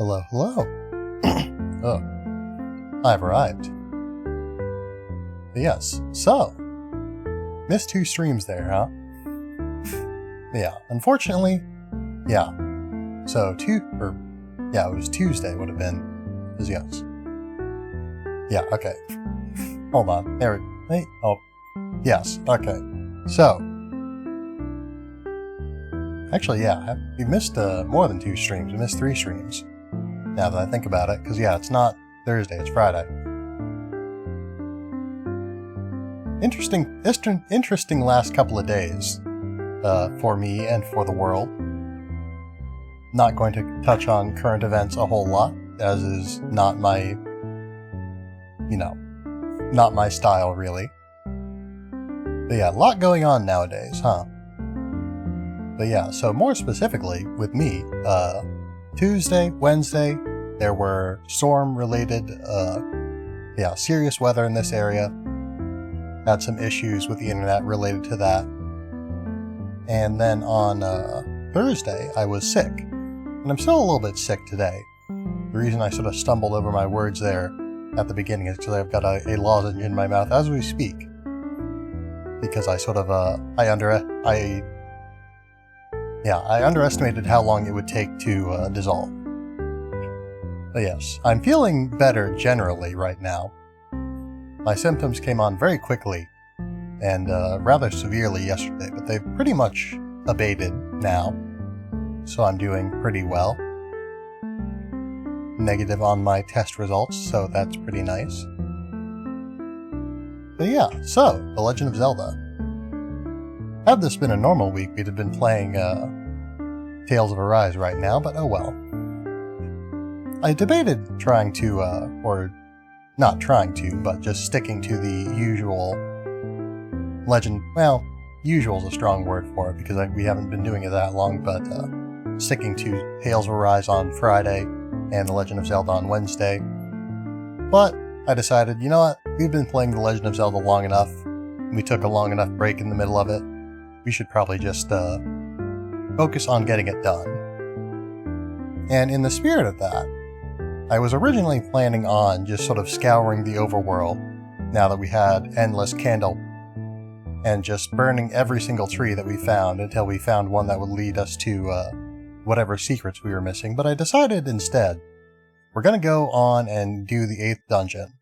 Hello, hello. Oh, I've arrived. Yes, so, missed 2 streams there, huh? Yeah, unfortunately, yeah. So, it was Tuesday would have been, because yes. Yeah, okay. Hold on, yes, okay. So, actually, yeah, we missed more than 2 streams. We missed 3 streams. Now that I think about it, because yeah, it's not Thursday, it's Friday. Interesting last couple of days for me and for the world. Not going to touch on current events a whole lot, as is not my, not my style really. But yeah, a lot going on nowadays, huh? But yeah, so more specifically with me, Tuesday, Wednesday, there were storm-related, serious weather in this area. Had some issues with the internet related to that. And then on Thursday, I was sick. And I'm still a little bit sick today. The reason I sort of stumbled over my words there at the beginning is because I've got a lozenge in my mouth as we speak. Because I sort of, I underestimated how long it would take to dissolve. But yes, I'm feeling better generally right now. My symptoms came on very quickly and rather severely yesterday, but they've pretty much abated now, so I'm doing pretty well. Negative on my test results, so that's pretty nice. But yeah, so, The Legend of Zelda. Had this been a normal week, we'd have been playing Tales of Arise right now, but oh well. I debated trying to, or not trying to, but just sticking to the usual Legend, well, usual is a strong word for it because we haven't been doing it that long, but sticking to Tales of Arise on Friday and The Legend of Zelda on Wednesday. But I decided, you know what, we've been playing The Legend of Zelda long enough, we took a long enough break in the middle of it, we should probably just focus on getting it done. And in the spirit of that, I was originally planning on just sort of scouring the overworld, now that we had endless candle, and just burning every single tree that we found until we found one that would lead us to whatever secrets we were missing. But I decided instead, we're going to go on and do the 8th dungeon,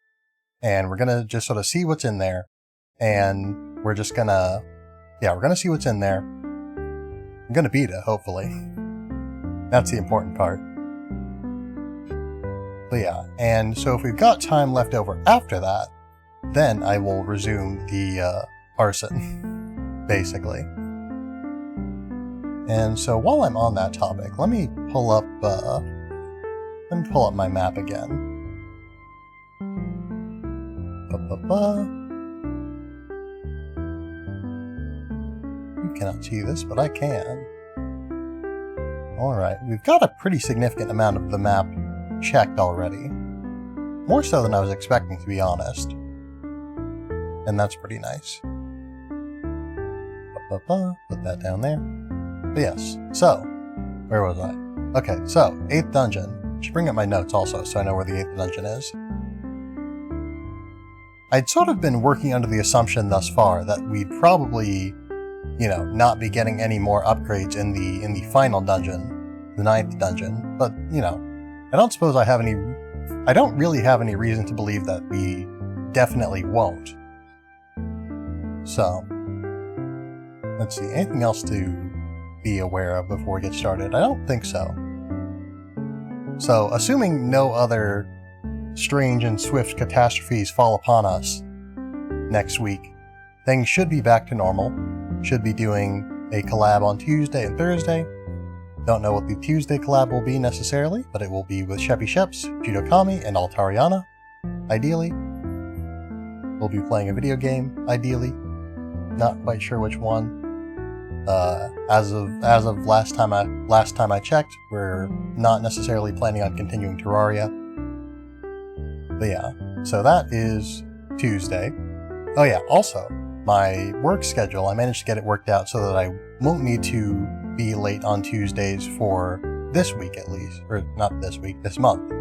and we're going to just sort of see what's in there, and we're just going to, we're going to see what's in there. I'm going to beat it, hopefully. That's the important part. But yeah, and so if we've got time left over after that, then I will resume the arson, basically. And so while I'm on that topic, let me pull up my map again. You cannot see this, but I can. Alright, we've got a pretty significant amount of the map checked already. More so than I was expecting, to be honest. And that's pretty nice. Put that down there. But yes, so, where was I? Okay, so, 8th dungeon. Should bring up my notes also, so I know where the 8th dungeon is. I'd sort of been working under the assumption thus far that we'd probably, not be getting any more upgrades in the final dungeon, the 9th dungeon, but, I don't really have any reason to believe that we definitely won't. So, let's see, anything else to be aware of before we get started? I don't think so. So, assuming no other strange and swift catastrophes fall upon us next week, things should be back to normal. Should be doing a collab on Tuesday and Thursday. Don't know what the Tuesday collab will be necessarily, but it will be with Sheppy Sheps, Judokami, and Altariana, ideally. We'll be playing a video game, ideally. Not quite sure which one. As of last time I checked, we're not necessarily planning on continuing Terraria. But yeah, so that is Tuesday. Oh yeah, also, my work schedule, I managed to get it worked out so that I won't need to be late on Tuesdays for this week at least, or not this week, this month.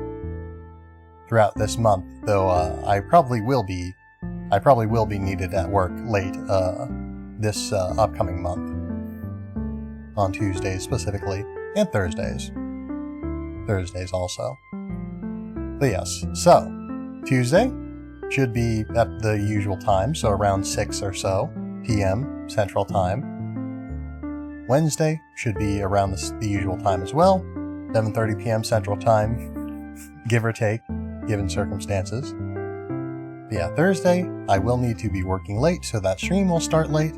Throughout this month, though I probably will be needed at work late this upcoming month. On Tuesdays specifically, and Thursdays. Thursdays also. But yes, so Tuesday should be at the usual time, so around 6 or so p.m. Central Time. Wednesday should be around the usual time as well, 7:30 p.m. Central Time, give or take, given circumstances. But yeah, Thursday, I will need to be working late, so that stream will start late,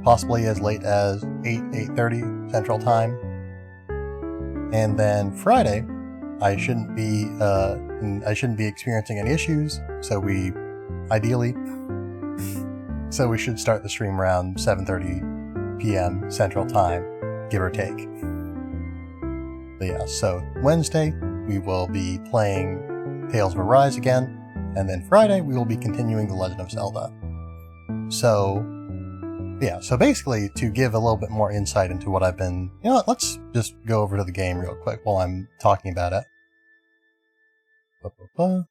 possibly as late as 8:30 Central Time. And then Friday, I shouldn't be experiencing any issues, so we should start the stream around 7:30 p.m. Central Time, give or take. But yeah, so Wednesday we will be playing Tales of Arise again, and then Friday we will be continuing The Legend of Zelda. So yeah, so basically to give a little bit more insight into what I've been, you know what, let's just go over to the game real quick while I'm talking about it. There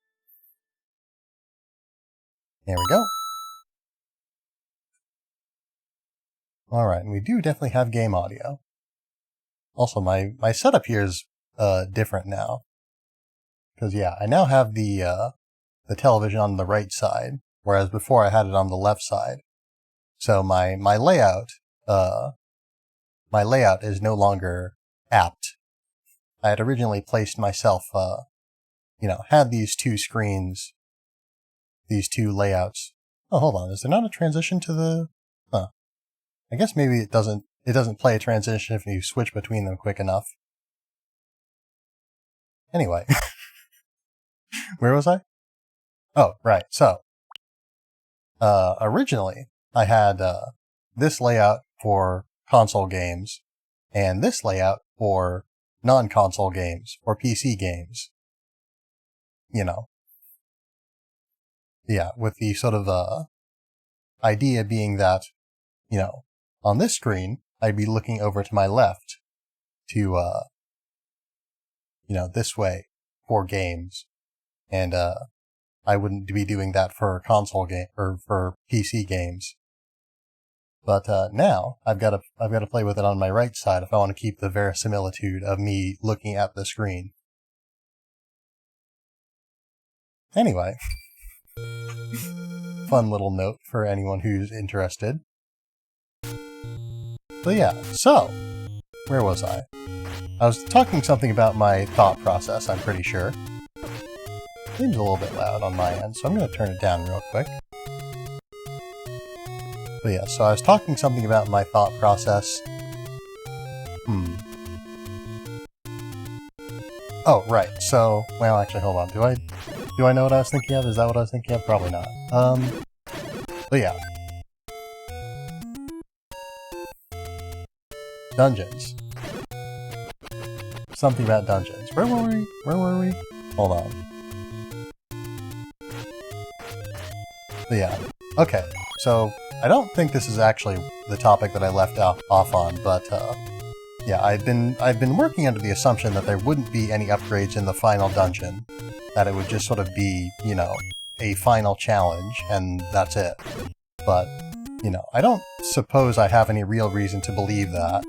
we go. Alright, and we do definitely have game audio. Also, my setup here is different now. Because yeah, I now have the television on the right side, whereas before I had it on the left side. So my layout is no longer apt. I had originally placed myself, had these two screens, these two layouts. Oh, hold on, is there not a transition to the... Huh. I guess maybe it doesn't play a transition if you switch between them quick enough. Anyway. Where was I? Oh, right, so. Originally, I had this layout for console games, and this layout for non-console games, or PC games. You know. Yeah, with the sort of idea being that, on this screen, I'd be looking over to my left to, this way for games. And I wouldn't be doing that for console game or for PC games. But now I've got to play with it on my right side if I want to keep the verisimilitude of me looking at the screen. Anyway, fun little note for anyone who's interested. But yeah, so where was I? I was talking something about my thought process, I'm pretty sure. Seems a little bit loud on my end, so I'm going to turn it down real quick. But yeah, so I was talking something about my thought process. Oh, right, so, well, actually, hold on. Do I know what I was thinking of? Is that what I was thinking of? Probably not. But yeah. Dungeons. Something about dungeons. Where were we? Hold on. But yeah. Okay, so I don't think this is actually the topic that I left off on, but yeah, I've been working under the assumption that there wouldn't be any upgrades in the final dungeon, that it would just sort of be, a final challenge, and that's it. But, I don't suppose I have any real reason to believe that.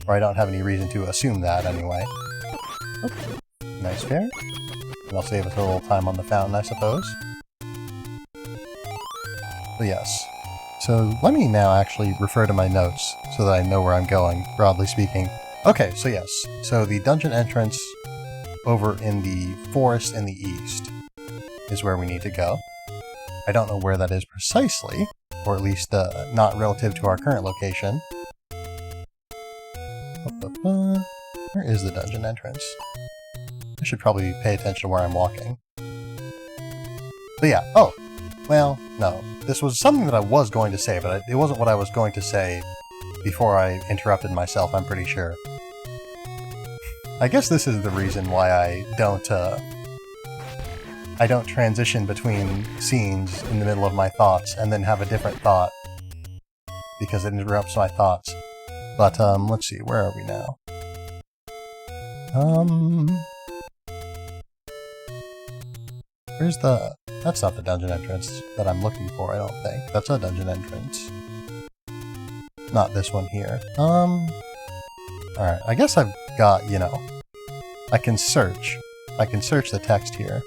Or I don't have any reason to assume that, anyway. Oh, nice fair. And I'll save us a little time on the fountain, I suppose. But yes. So let me now actually refer to my notes so that I know where I'm going, broadly speaking. Okay, so yes. So the dungeon entrance over in the forest in the east is where we need to go. I don't know where that is precisely, or at least not relative to our current location. Where is the dungeon entrance? I should probably pay attention to where I'm walking. But yeah, oh! Well, no. This was something that I was going to say, but it wasn't what I was going to say before I interrupted myself, I'm pretty sure. I guess this is the reason why I don't transition between scenes in the middle of my thoughts and then have a different thought, because it interrupts my thoughts. But, let's see, where are we now? Where's the... That's not the dungeon entrance that I'm looking for, I don't think. That's a dungeon entrance. Not this one here. Alright, I guess I've got, you know... I can search. I can search the text here.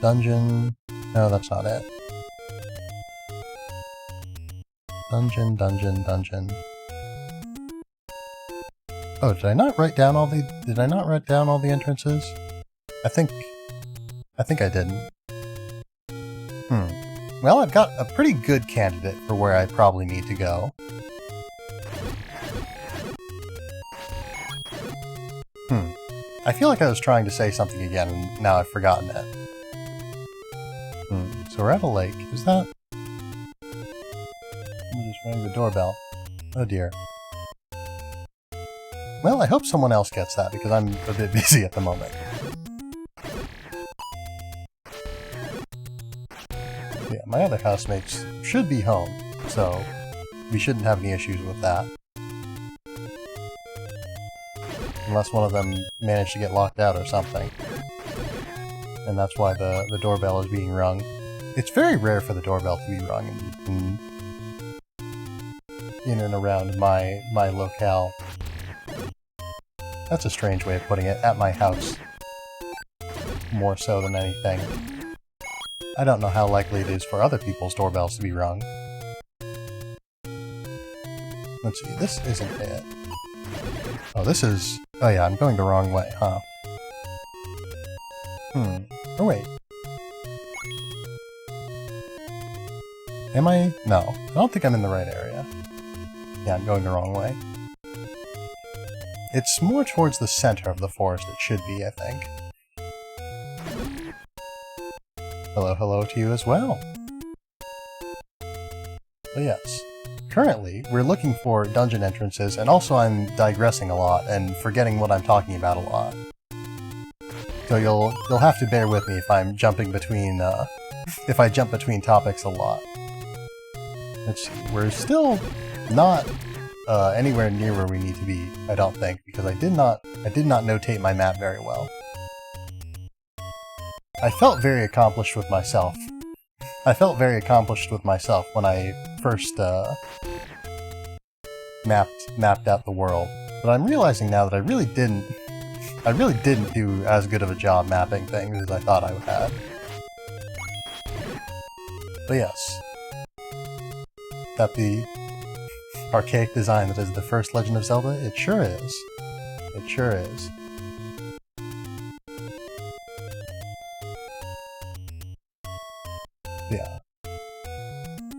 Dungeon... No, that's not it. Dungeon, dungeon, dungeon. Oh, did I not write down all the... Did I not write down all the entrances? I think I didn't. Well, I've got a pretty good candidate for where I probably need to go. I feel like I was trying to say something again, and now I've forgotten it. So we're at a lake. Is that... I'm just ringing the doorbell. Oh dear. Well, I hope someone else gets that, because I'm a bit busy at the moment. Yeah, my other housemates should be home, so we shouldn't have any issues with that. Unless one of them managed to get locked out or something. And that's why the doorbell is being rung. It's very rare for the doorbell to be rung in and around my locale. That's a strange way of putting it. At my house. More so than anything. I don't know how likely it is for other people's doorbells to be rung. Let's see, this isn't it. Oh, this is... Oh yeah, I'm going the wrong way, huh? Oh wait. Am I? No. I don't think I'm in the right area. Yeah, I'm going the wrong way. It's more towards the center of the forest it should be, I think. Hello, hello to you as well. But yes. Currently, we're looking for dungeon entrances, and also I'm digressing a lot and forgetting what I'm talking about a lot. So you'll have to bear with me if I'm jumping between, if I jump between topics a lot. Let's see, we're still not anywhere near where we need to be, I don't think, because I did not notate my map very well. I felt very accomplished with myself. When I first mapped out the world, but I'm realizing now that I really didn't do as good of a job mapping things as I thought I had. But yes, that the archaic design that is the first Legend of Zelda, it sure is. It sure is. Yeah.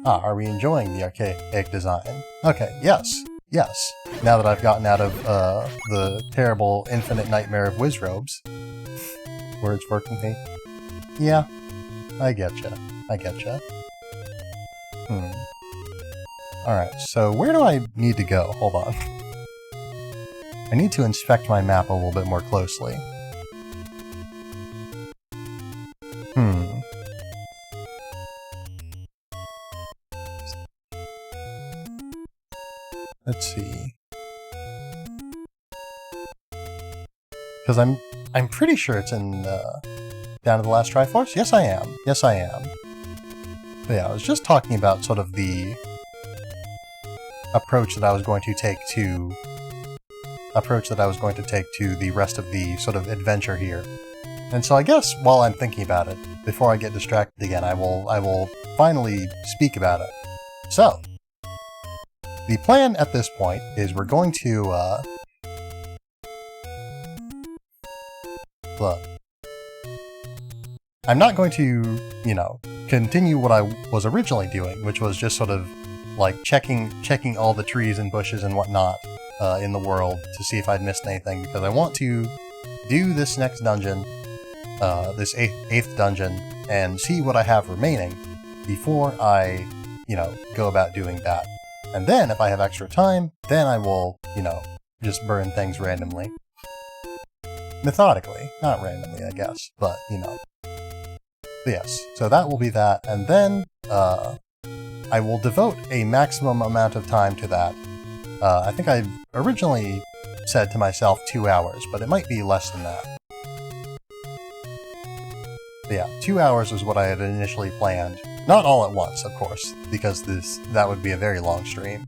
Ah, are we enjoying the archaic design? Okay, yes. Yes. Now that I've gotten out of the terrible infinite nightmare of Wizrobes. Words working me. Yeah. I getcha. Alright, so where do I need to go? Hold on. I need to inspect my map a little bit more closely. Let's see. Because I'm pretty sure it's in down to the last Triforce? Yes, I am. But yeah, I was just talking about sort of the approach that I was going to take to the rest of the sort of adventure here. And so I guess while I'm thinking about it, before I get distracted again, I will finally speak about it. So, the plan at this point is we're going to look. I'm not going to, continue what I was originally doing, which was just sort of like checking all the trees and bushes and whatnot in the world to see if I'd missed anything, because I want to do this next dungeon, this eighth dungeon, and see what I have remaining before I, go about doing that. And then, if I have extra time, then I will, just burn things randomly. Methodically. Not randomly, I guess, but, But yes, so that will be that, and then, I will devote a maximum amount of time to that, I think I originally said to myself 2 hours, but it might be less than that. But yeah, 2 hours was what I had initially planned. Not all at once, of course, because that would be a very long stream.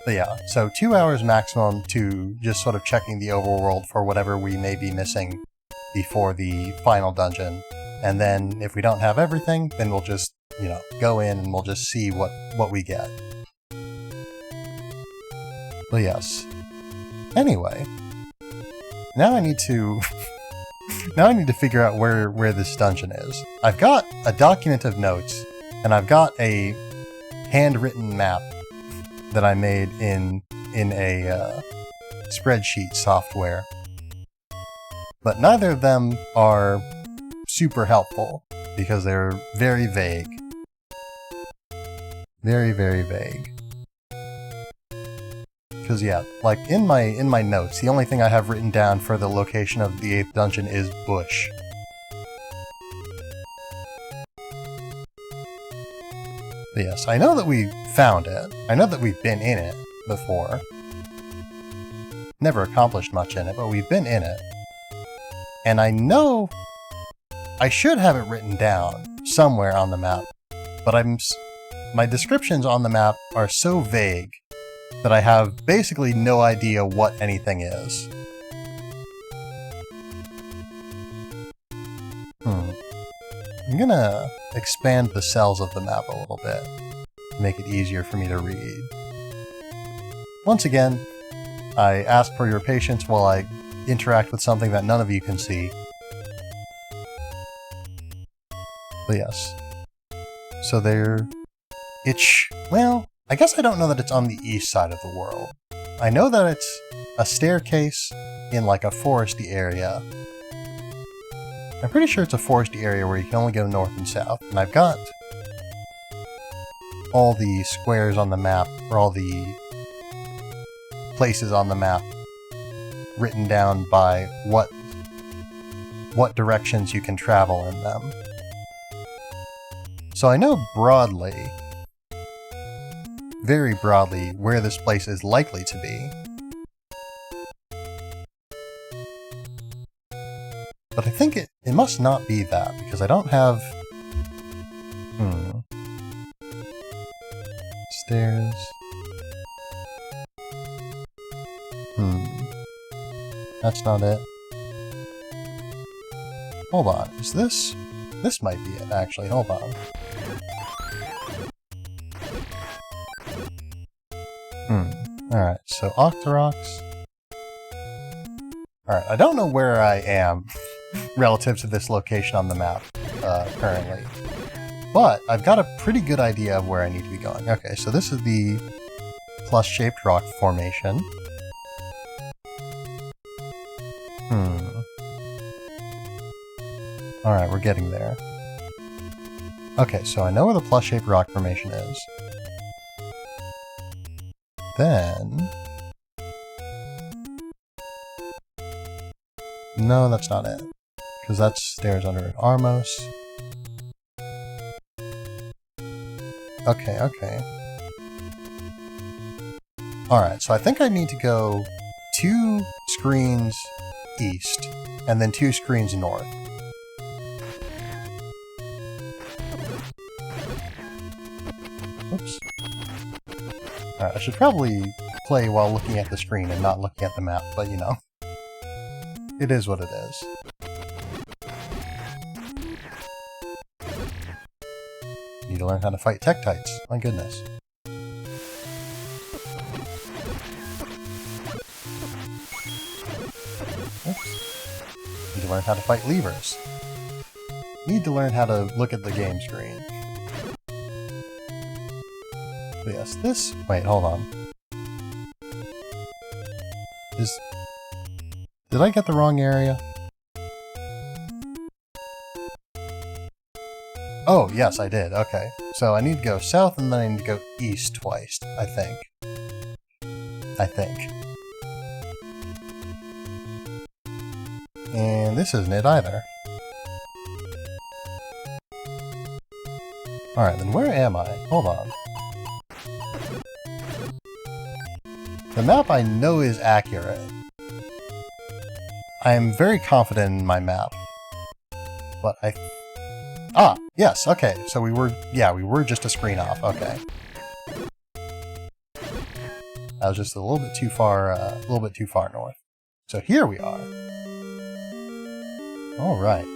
But yeah, so 2 hours maximum to just sort of checking the overworld for whatever we may be missing before the final dungeon. And then if we don't have everything, then we'll just, you know, go in and we'll just see what we get. But yes. Anyway, now I need to now I need to figure out where this dungeon is. I've got a document of notes, and I've got a handwritten map that I made in a spreadsheet software. But neither of them are super helpful, because they're very vague. Very, very vague. Because yeah, like in my notes, the only thing I have written down for the location of the 8th dungeon is Bush. But yes, I know that we found it. I know that we've been in it before. Never accomplished much in it, but we've been in it. And I know I should have it written down somewhere on the map, but my descriptions on the map are so vague that I have basically no idea what anything is. I'm gonna expand the cells of the map a little bit to make it easier for me to read. Once again, I ask for your patience while I interact with something that none of you can see. But yes. So well, I guess I don't know that it's on the east side of the world. I know that it's a staircase in like a foresty area. I'm pretty sure it's a foresty area where you can only go north and south. And I've got all the squares on the map, or all the places on the map, written down by what directions you can travel in them. So I know broadly, very broadly, where this place is likely to be. But I think it must not be that, because I don't have... Stairs... That's not it. Hold on, is this... This might be it, actually, hold on. Alright, so Octoroks... Alright, I don't know where I am relative to this location on the map, currently. But I've got a pretty good idea of where I need to be going. Okay, so this is the plus-shaped rock formation. Alright, we're getting there. Okay, so I know where the plus-shaped rock formation is. Then... No, that's not it. Because that's stairs under an Armos. Okay, okay. Alright, so I think I need to go 2 screens east, and then 2 screens north. Oops. Alright, I should probably play while looking at the screen and not looking at the map, but you know. It is what it is. Need to learn how to fight Tektites. My goodness. Oops. Need to learn how to fight levers. Need to learn how to look at the game screen. But yes, this... Wait, hold on. Did I get the wrong area? Oh, yes, I did. Okay. So I need to go south and then I need to go east twice, I think. And this isn't it either. Alright, then where am I? Hold on. The map I know is accurate. I am very confident in my map. But Ah, yes, okay. So we were just a screen off, okay. I was just a little bit too far north. So here we are. Alright.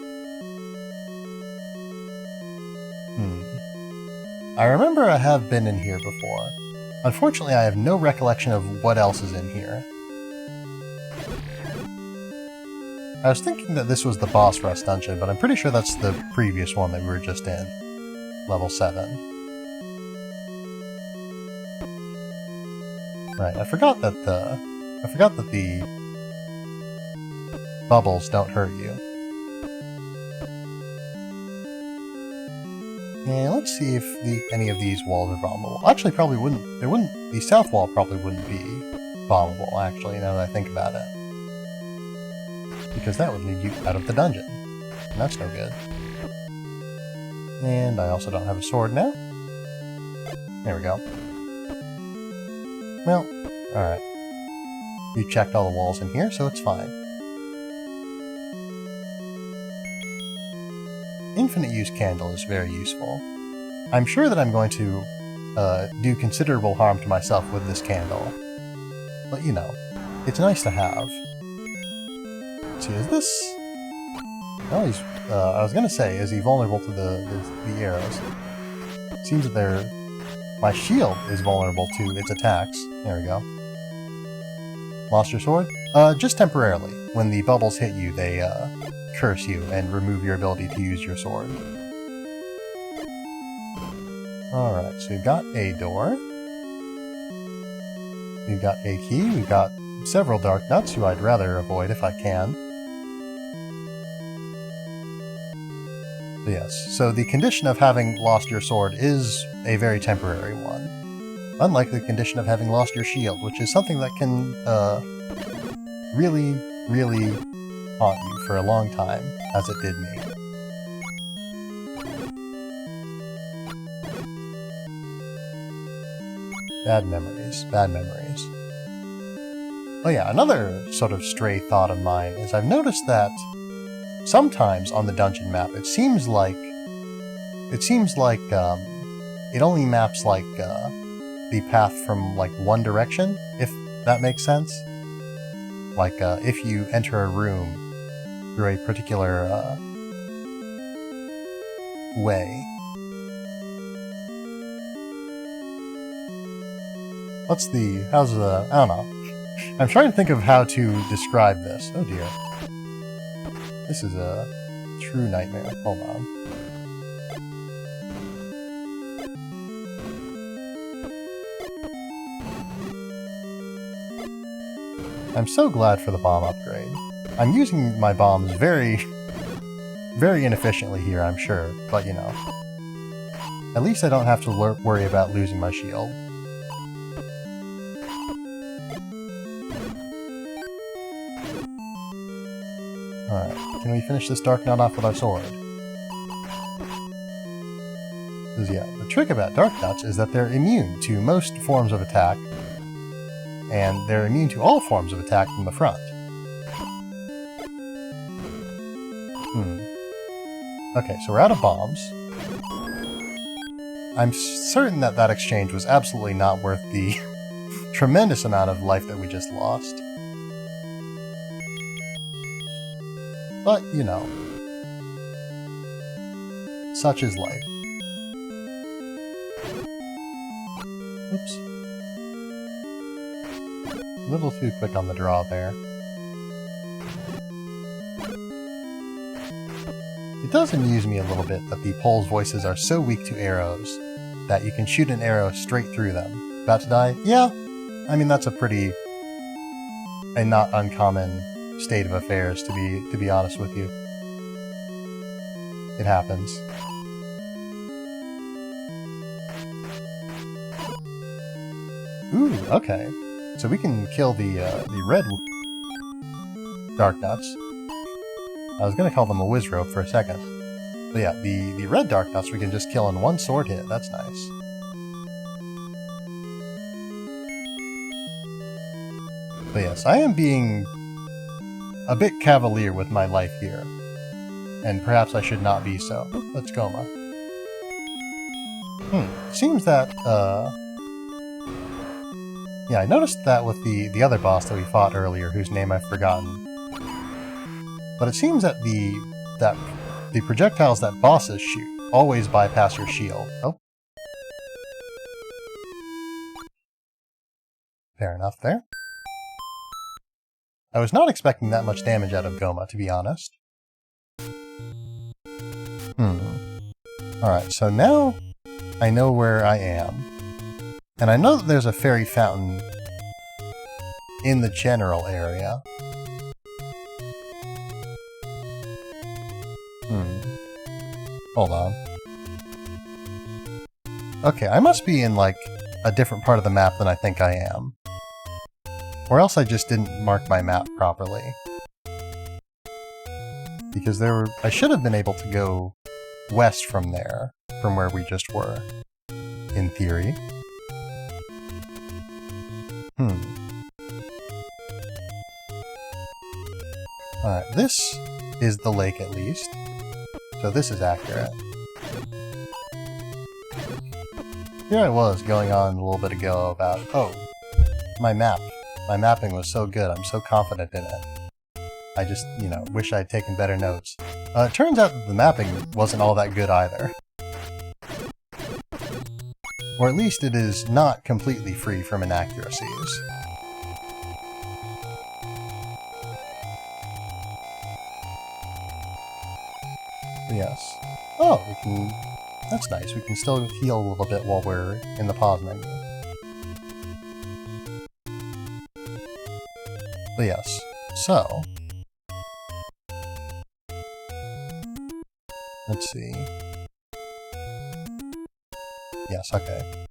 I remember I have been in here before. Unfortunately, I have no recollection of what else is in here. I was thinking that this was the boss rush dungeon, but I'm pretty sure that's the previous one that we were just in. Level 7. Right, I forgot that the bubbles don't hurt you. And let's see if any of these walls are bombable. Actually, probably wouldn't. The south wall probably wouldn't be bombable, actually, now that I think about it. Because that would lead you out of the dungeon. And that's no good. And I also don't have a sword now. There we go. Well, alright. You checked all the walls in here, so it's fine. Infinite use candle is very useful. I'm sure that I'm going to do considerable harm to myself with this candle. But, you know, it's nice to have. Let's see, is this... Oh, he's... I was gonna say, is he vulnerable to the arrows? It seems that my shield is vulnerable to its attacks. There we go. Lost your sword? Just temporarily. When the bubbles hit you, they, curse you and remove your ability to use your sword. Alright, so we've got a door. We've got a key. We've got several dark nuts who I'd rather avoid if I can. But yes, so the condition of having lost your sword is a very temporary one. Unlike the condition of having lost your shield, which is something that can, really, really haunt you for a long time, as it did me. Bad memories, bad memories. Oh yeah, another sort of stray thought of mine is I've noticed that sometimes on the dungeon map it seems like it only maps like the path from like one direction, if that makes sense. Like if you enter a room through a particular way. I don't know. I'm trying to think of how to describe this. Oh dear. This is a true nightmare. Hold on. I'm so glad for the bomb upgrade. I'm using my bombs very, very inefficiently here, I'm sure, but you know. At least I don't have to worry about losing my shield. Alright, can we finish this Dark Knot off with our sword? Because yeah, the trick about Dark Knots is that they're immune to most forms of attack, and they're immune to all forms of attack from the front. Okay, so we're out of bombs. I'm certain that that exchange was absolutely not worth the tremendous amount of life that we just lost. But, you know, such is life. Oops. A little too quick on the draw there. It does amuse me a little bit that the Pole's voices are so weak to arrows that you can shoot an arrow straight through them. About to die? Yeah. I mean, that's a not uncommon state of affairs, to be honest with you. It happens. Ooh, okay. So we can kill the red Dark Nuts. I was gonna call them a Wizrobe for a second. But yeah, the red Dark Nuts we can just kill in one sword hit. That's nice. But yes, I am being a bit cavalier with my life here. And perhaps I should not be so. Let's go, Ma. Seems that, yeah, I noticed that with the other boss that we fought earlier, whose name I've forgotten. But it seems that the projectiles that bosses shoot always bypass your shield. Oh. Fair enough there. I was not expecting that much damage out of Goma, to be honest. Alright, so now I know where I am. And I know that there's a fairy fountain in the general area. Hold on. Okay, I must be in, like, a different part of the map than I think I am. Or else I just didn't mark my map properly. Because I should have been able to go west from there, from where we just were. In theory. Alright, this is the lake at least. So this is accurate. Here I was going on a little bit ago about, oh, my map. My mapping was so good, I'm so confident in it. I just, you know, wish I'd taken better notes. It turns out that the mapping wasn't all that good either. Or at least it is not completely free from inaccuracies. Yes. Oh, we can... That's nice. We can still heal a little bit while we're in the pause menu. But yes. So... Let's see... Yes, okay.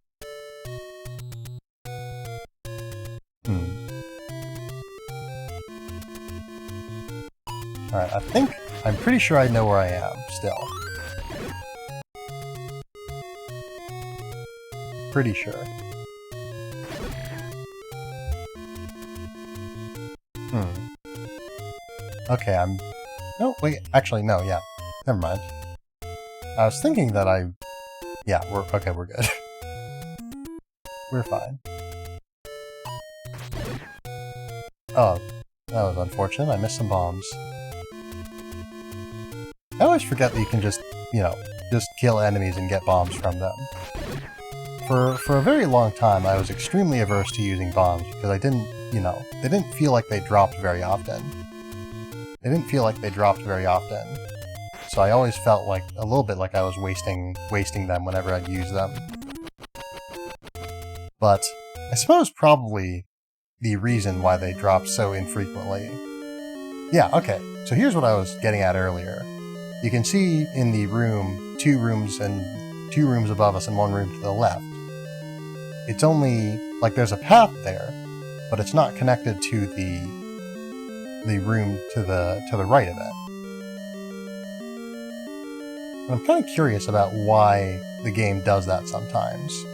Alright, I'm pretty sure I know where I am, still. Pretty sure. Okay, no, wait, actually, no, yeah. Never mind. I was thinking that yeah, we're good. We're fine. Oh, that was unfortunate. I missed some bombs. I always forget that you can just, you know, just kill enemies and get bombs from them. For a very long time, I was extremely averse to using bombs because I didn't, you know, they didn't feel like they dropped very often. So I always felt like, a little bit like I was wasting them whenever I'd use them. But I suppose probably the reason why they drop so infrequently. Yeah, okay, so here's what I was getting at earlier. You can see in the room, two rooms above us and one room to the left. It's only, like, there's a path there, but it's not connected to the room to the right of it. And I'm kind of curious about why the game does that sometimes.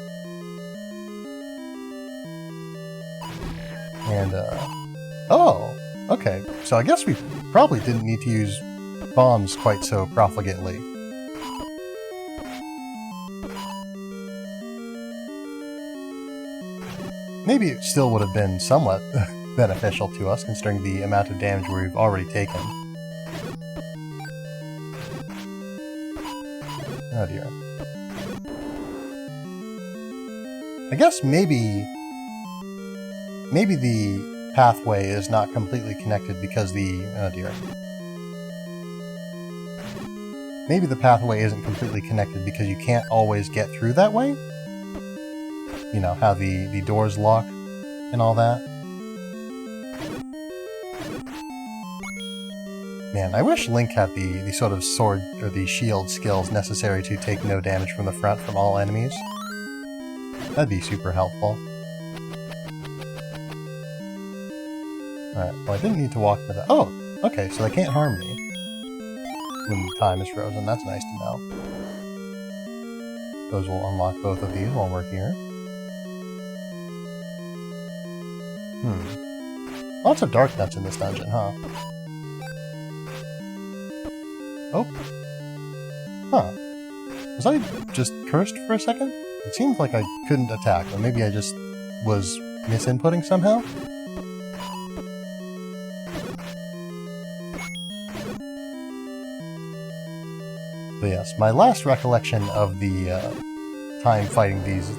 And, oh, okay, so I guess we probably didn't need to use bombs quite so profligately. Maybe it still would have been somewhat beneficial to us, considering the amount of damage we've already taken. Oh dear. I guess maybe the pathway is not completely connected because oh dear. Maybe the pathway isn't completely connected because you can't always get through that way? You know, how the doors lock and all that. Man, I wish Link had the sort of sword or the shield skills necessary to take no damage from the front from all enemies. That'd be super helpful. Alright, well I didn't need to walk into that. Oh! Okay, so they can't harm me when the time is frozen. That's nice to know. Suppose we'll unlock both of these while we're here. Lots of dark nuts in this dungeon, huh? Oh. Huh. Was I just cursed for a second? It seems like I couldn't attack, or maybe I just was misinputting somehow? But yes, my last recollection of the time fighting these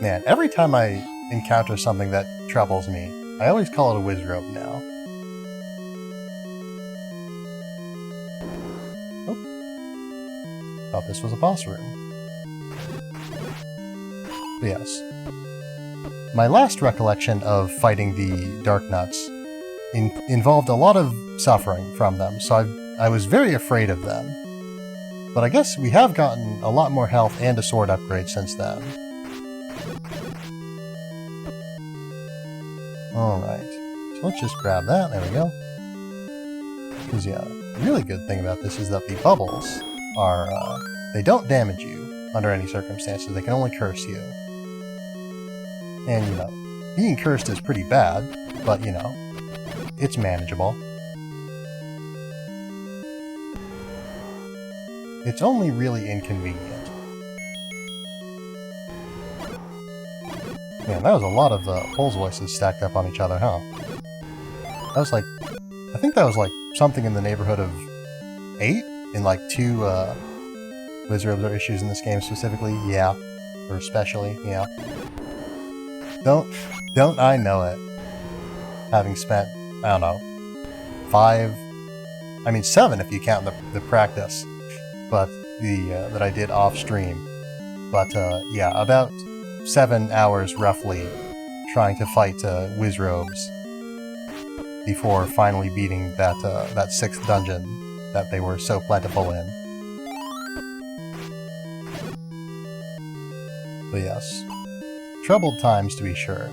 Man, every time I encounter something that troubles me, I always call it a wizrobe now. Oh. Thought this was a boss room. But yes. My last recollection of fighting the Dark Nuts involved a lot of suffering from them, so I was very afraid of them. But I guess we have gotten a lot more health and a sword upgrade since then. Alright, so let's just grab that, there we go. Because yeah, the really good thing about this is that the bubbles are, they don't damage you under any circumstances, they can only curse you. And, you know, being cursed is pretty bad, but, you know, it's manageable. It's only really inconvenient. Man, that was a lot of Pole's voices stacked up on each other, huh? That was like... I think that was like something in the neighborhood of 8? In like 2 wizards or issues in this game specifically? Yeah. Or especially, yeah. Don't I know it. Having spent, I don't know, 5... I mean 7 if you count the practice. But that I did off stream. But yeah, about 7 hours roughly trying to fight wizrobes before finally beating that 6th dungeon that they were so plentiful in. But yes, troubled times to be sure.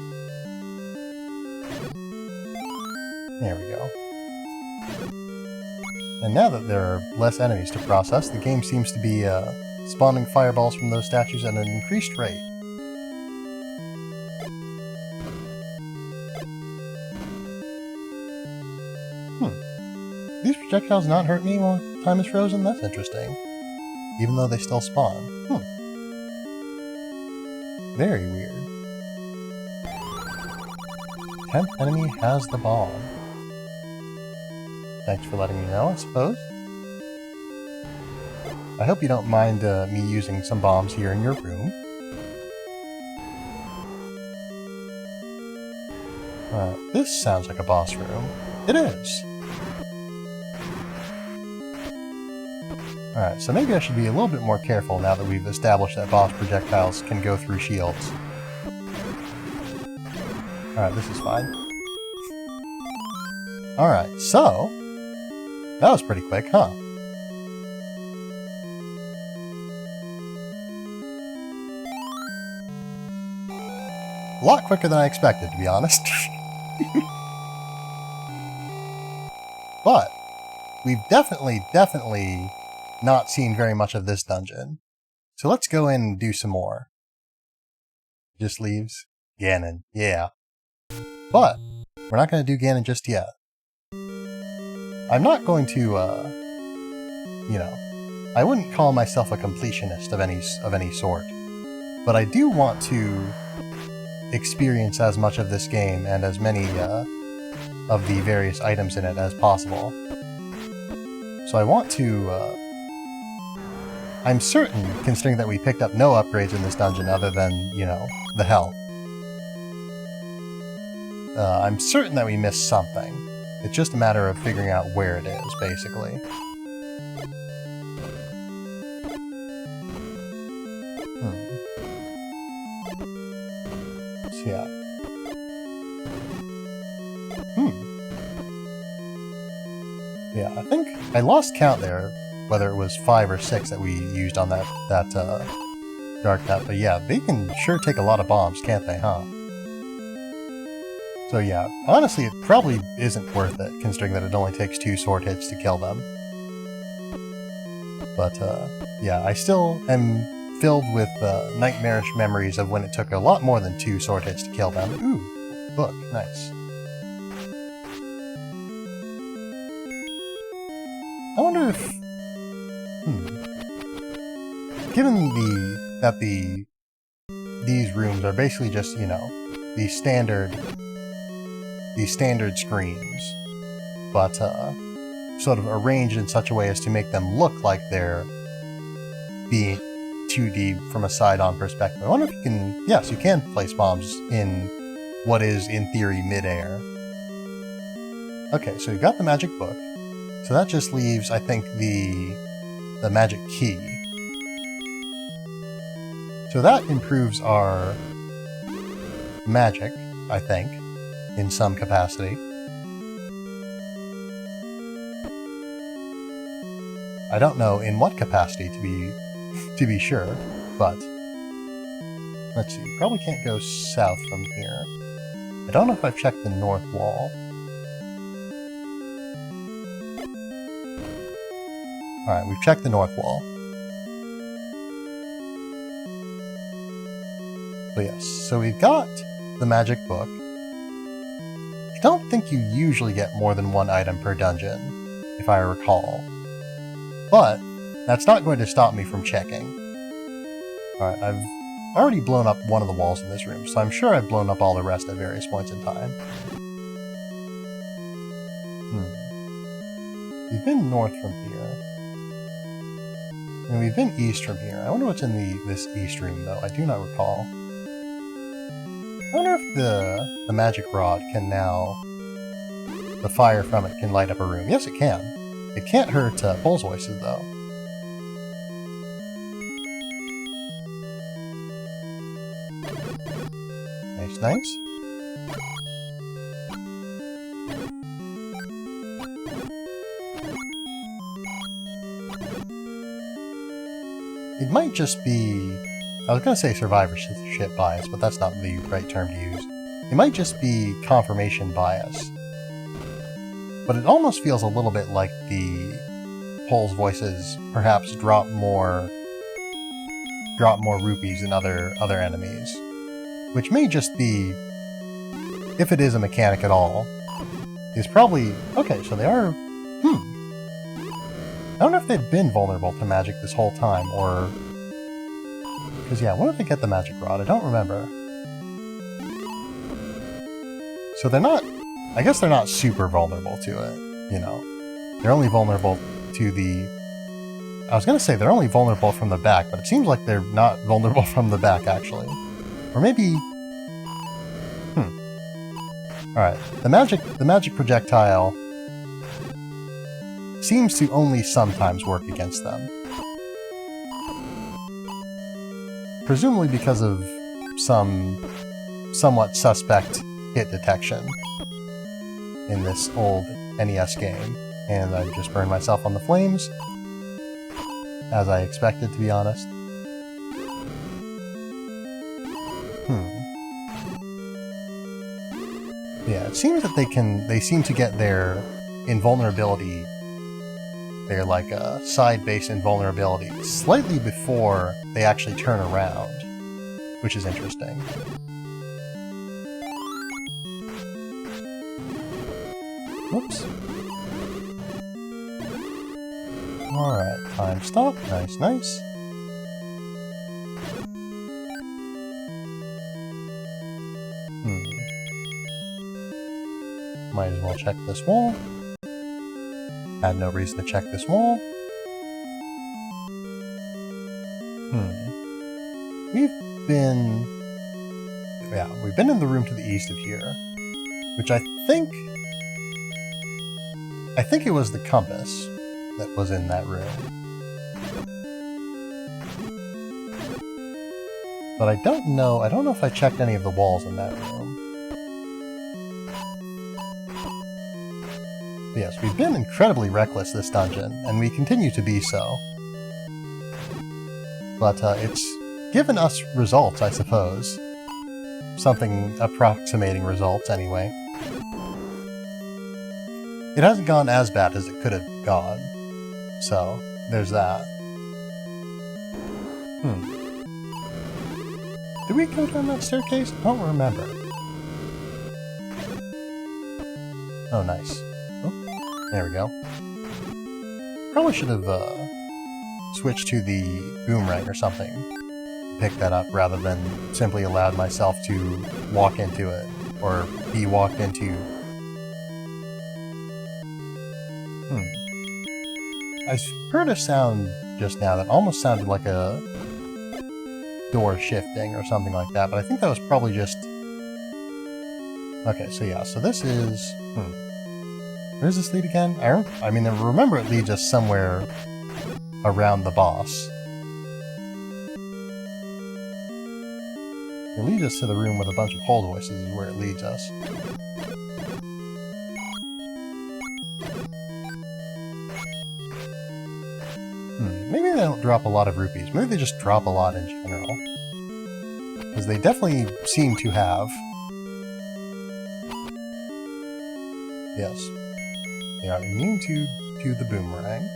There we go. And now that there are less enemies to process, the game seems to be spawning fireballs from those statues at an increased rate. These projectiles not hurt me while time is frozen? That's interesting. Even though they still spawn. Very weird. 10th enemy has the bomb. Thanks for letting me know, I suppose. I hope you don't mind me using some bombs here in your room. This sounds like a boss room. It is! Alright, so maybe I should be a little bit more careful now that we've established that boss projectiles can go through shields. Alright, this is fine. Alright, so... that was pretty quick, huh? A lot quicker than I expected, to be honest. But, we've definitely not seen very much of this dungeon. So let's go in and do some more. Just leaves. Ganon, yeah. But, we're not going to do Ganon just yet. I'm not going to, you know, I wouldn't call myself a completionist of any sort, but I do want to experience as much of this game and as many of the various items in it as possible. So I want to, I'm certain, considering that we picked up no upgrades in this dungeon other than, you know, the health. I'm certain that we missed something. It's just a matter of figuring out where it is, basically. So, yeah. Yeah, I think I lost count there, whether it was 5 or 6 that we used on that Dark Nut, but yeah, they can sure take a lot of bombs, can't they, huh? So yeah, honestly, it probably isn't worth it, considering that it only takes 2 sword hits to kill them. But, yeah, I still am filled with nightmarish memories of when it took a lot more than 2 sword hits to kill them. Ooh, book, nice. I wonder if... Given that these rooms are basically just, you know, these standard screens, but sort of arranged in such a way as to make them look like they're being 2D from a side-on perspective. I wonder if you can... Yes, you can place bombs in what is, in theory, mid-air. Okay, so you've got the magic book. So that just leaves, I think, the magic key. So that improves our magic, I think, in some capacity. I don't know in what capacity to be sure, but let's see. Probably can't go south from here. I don't know if I've checked the north wall. Alright, we've checked the north wall. But yes, so we've got the magic book. I don't think you usually get more than 1 item per dungeon, if I recall. But that's not going to stop me from checking. Alright, I've already blown up one of the walls in this room, so I'm sure I've blown up all the rest at various points in time. We've been north from here. And we've been east from here. I wonder what's in this east room, though. I do not recall. I wonder if the magic rod can now... The fire from it can light up a room. Yes, it can. It can't hurt Pulse Voices, though. Nice, nice. It might just be... I was going to say survivorship bias, but that's not the right term to use. It might just be confirmation bias. But it almost feels a little bit like the Pulse Voices perhaps drop more rupees than other enemies. Which may just be, if it is a mechanic at all, is probably... Okay, so they are... I don't know if they've been vulnerable to magic this whole time, or... Because, yeah, when did they get the magic rod? I don't remember. So they're not... I guess they're not super vulnerable to it, you know. They're only vulnerable to the... I was going to say they're only vulnerable from the back, but it seems like they're not vulnerable from the back, actually. Or maybe... Alright, the magic projectile seems to only sometimes work against them. Presumably because of some somewhat suspect hit detection in this old NES game. And I just burned myself on the flames, as I expected, to be honest. Yeah, it seems that they seem to get their invulnerability, their like side-based invulnerability, slightly before they actually turn around, which is interesting. Whoops. Alright, time stop. Nice, nice. Might as well check this wall. Had no reason to check this wall. We've been in the room to the east of here, which I think it was the compass that was in that room. But I don't know if I checked any of the walls in that room. But yes, we've been incredibly reckless this dungeon, and we continue to be so. But it's given us results, I suppose. Something approximating results, anyway. It hasn't gone as bad as it could have gone. So, there's that. Did we go down that staircase? I don't remember. Oh, nice. Oh, there we go. Probably should have switched to the boomerang or something. Pick that up rather than simply allowed myself to walk into it or be walked into. I heard a sound just now that almost sounded like a door shifting or something like that, but I think that was probably just... Okay, so yeah, so this is... Where does this lead again? I mean, I remember it leads us somewhere around the boss. It leads us to the room with a bunch of hold voices is where it leads us. Maybe they don't drop a lot of rupees. Maybe they just drop a lot in general. Because they definitely seem to have. Yes. They are immune to the boomerang.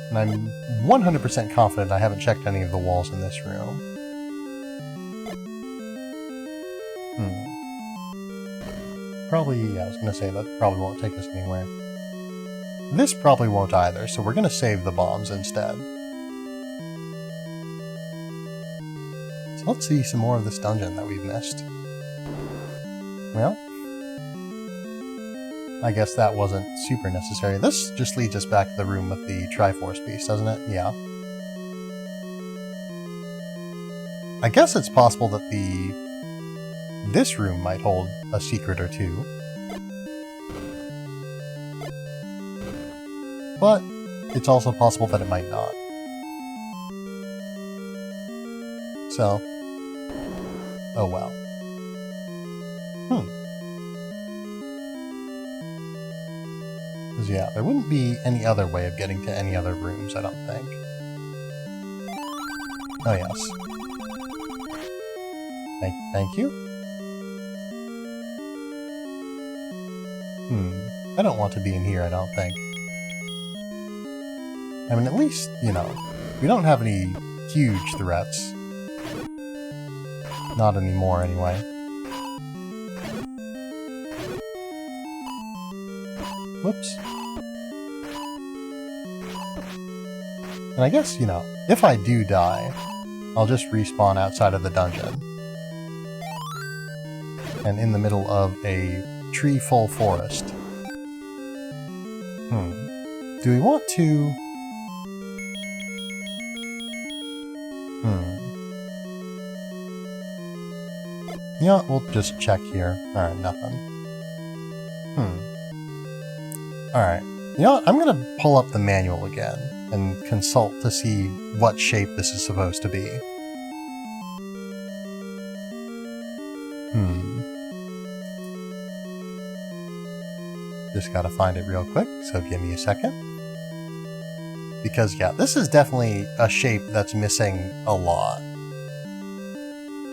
And I'm 100% confident I haven't checked any of the walls in this room. Probably, yeah, I was going to say that probably won't take us anywhere. This probably won't either, so we're going to save the bombs instead. So let's see some more of this dungeon that we've missed. Well, I guess that wasn't super necessary. This just leads us back to the room with the Triforce piece, doesn't it? Yeah. I guess it's possible that this room might hold a secret or two. But it's also possible that it might not. So, oh well. Because yeah, there wouldn't be any other way of getting to any other rooms, I don't think. Oh yes. Thank you. I don't want to be in here, I don't think. I mean, at least, you know, we don't have any huge threats. Not anymore, anyway. Whoops. And I guess, you know, if I do die, I'll just respawn outside of the dungeon. And in the middle of a tree-full forest. Do we want to... Yeah, we'll just check here. Alright, nothing. Alright. You know what? I'm gonna pull up the manual again and consult to see what shape this is supposed to be. Just gotta find it real quick, so give me a second. Because, yeah, this is definitely a shape that's missing a lot.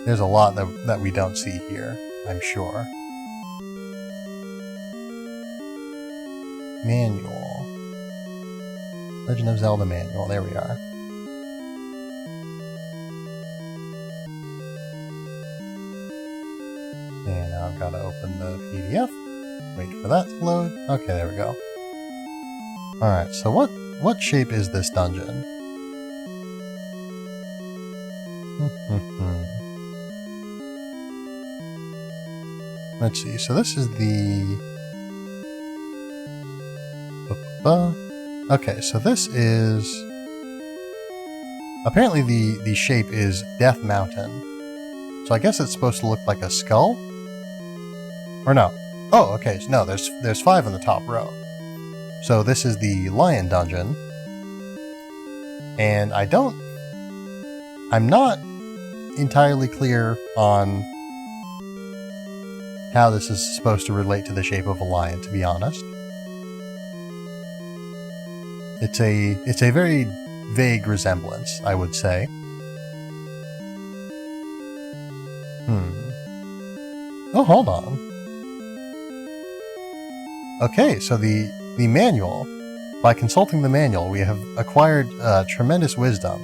There's a lot that we don't see here, I'm sure. Manual. Legend of Zelda manual, there we are. And now I've got to open the PDF. Wait for that to load. Okay, there we go. Alright, so what shape is this dungeon? Let's see, so this is the... Okay, so this is... Apparently the shape is Death Mountain. So I guess it's supposed to look like a skull? Or no. Oh, okay, so no, there's 5 in the top row. So this is the Lion Dungeon. And I'm not entirely clear on how this is supposed to relate to the shape of a lion, to be honest. It's a very vague resemblance, I would say. Oh, hold on. Okay, so the manual By consulting the manual, we have acquired tremendous wisdom.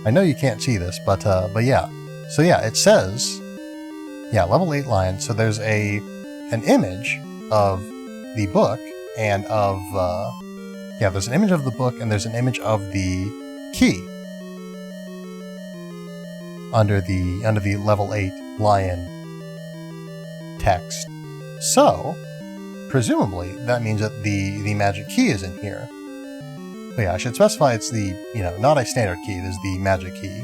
I know you can't see this, but yeah. So yeah, it says, yeah, level 8 lion. So there's an image of the book and of yeah, there's an image of the book and there's an image of the key under the level 8 lion text. So presumably that means that the magic key is in here. But yeah, I should specify it's the, not a standard key, it is the magic key.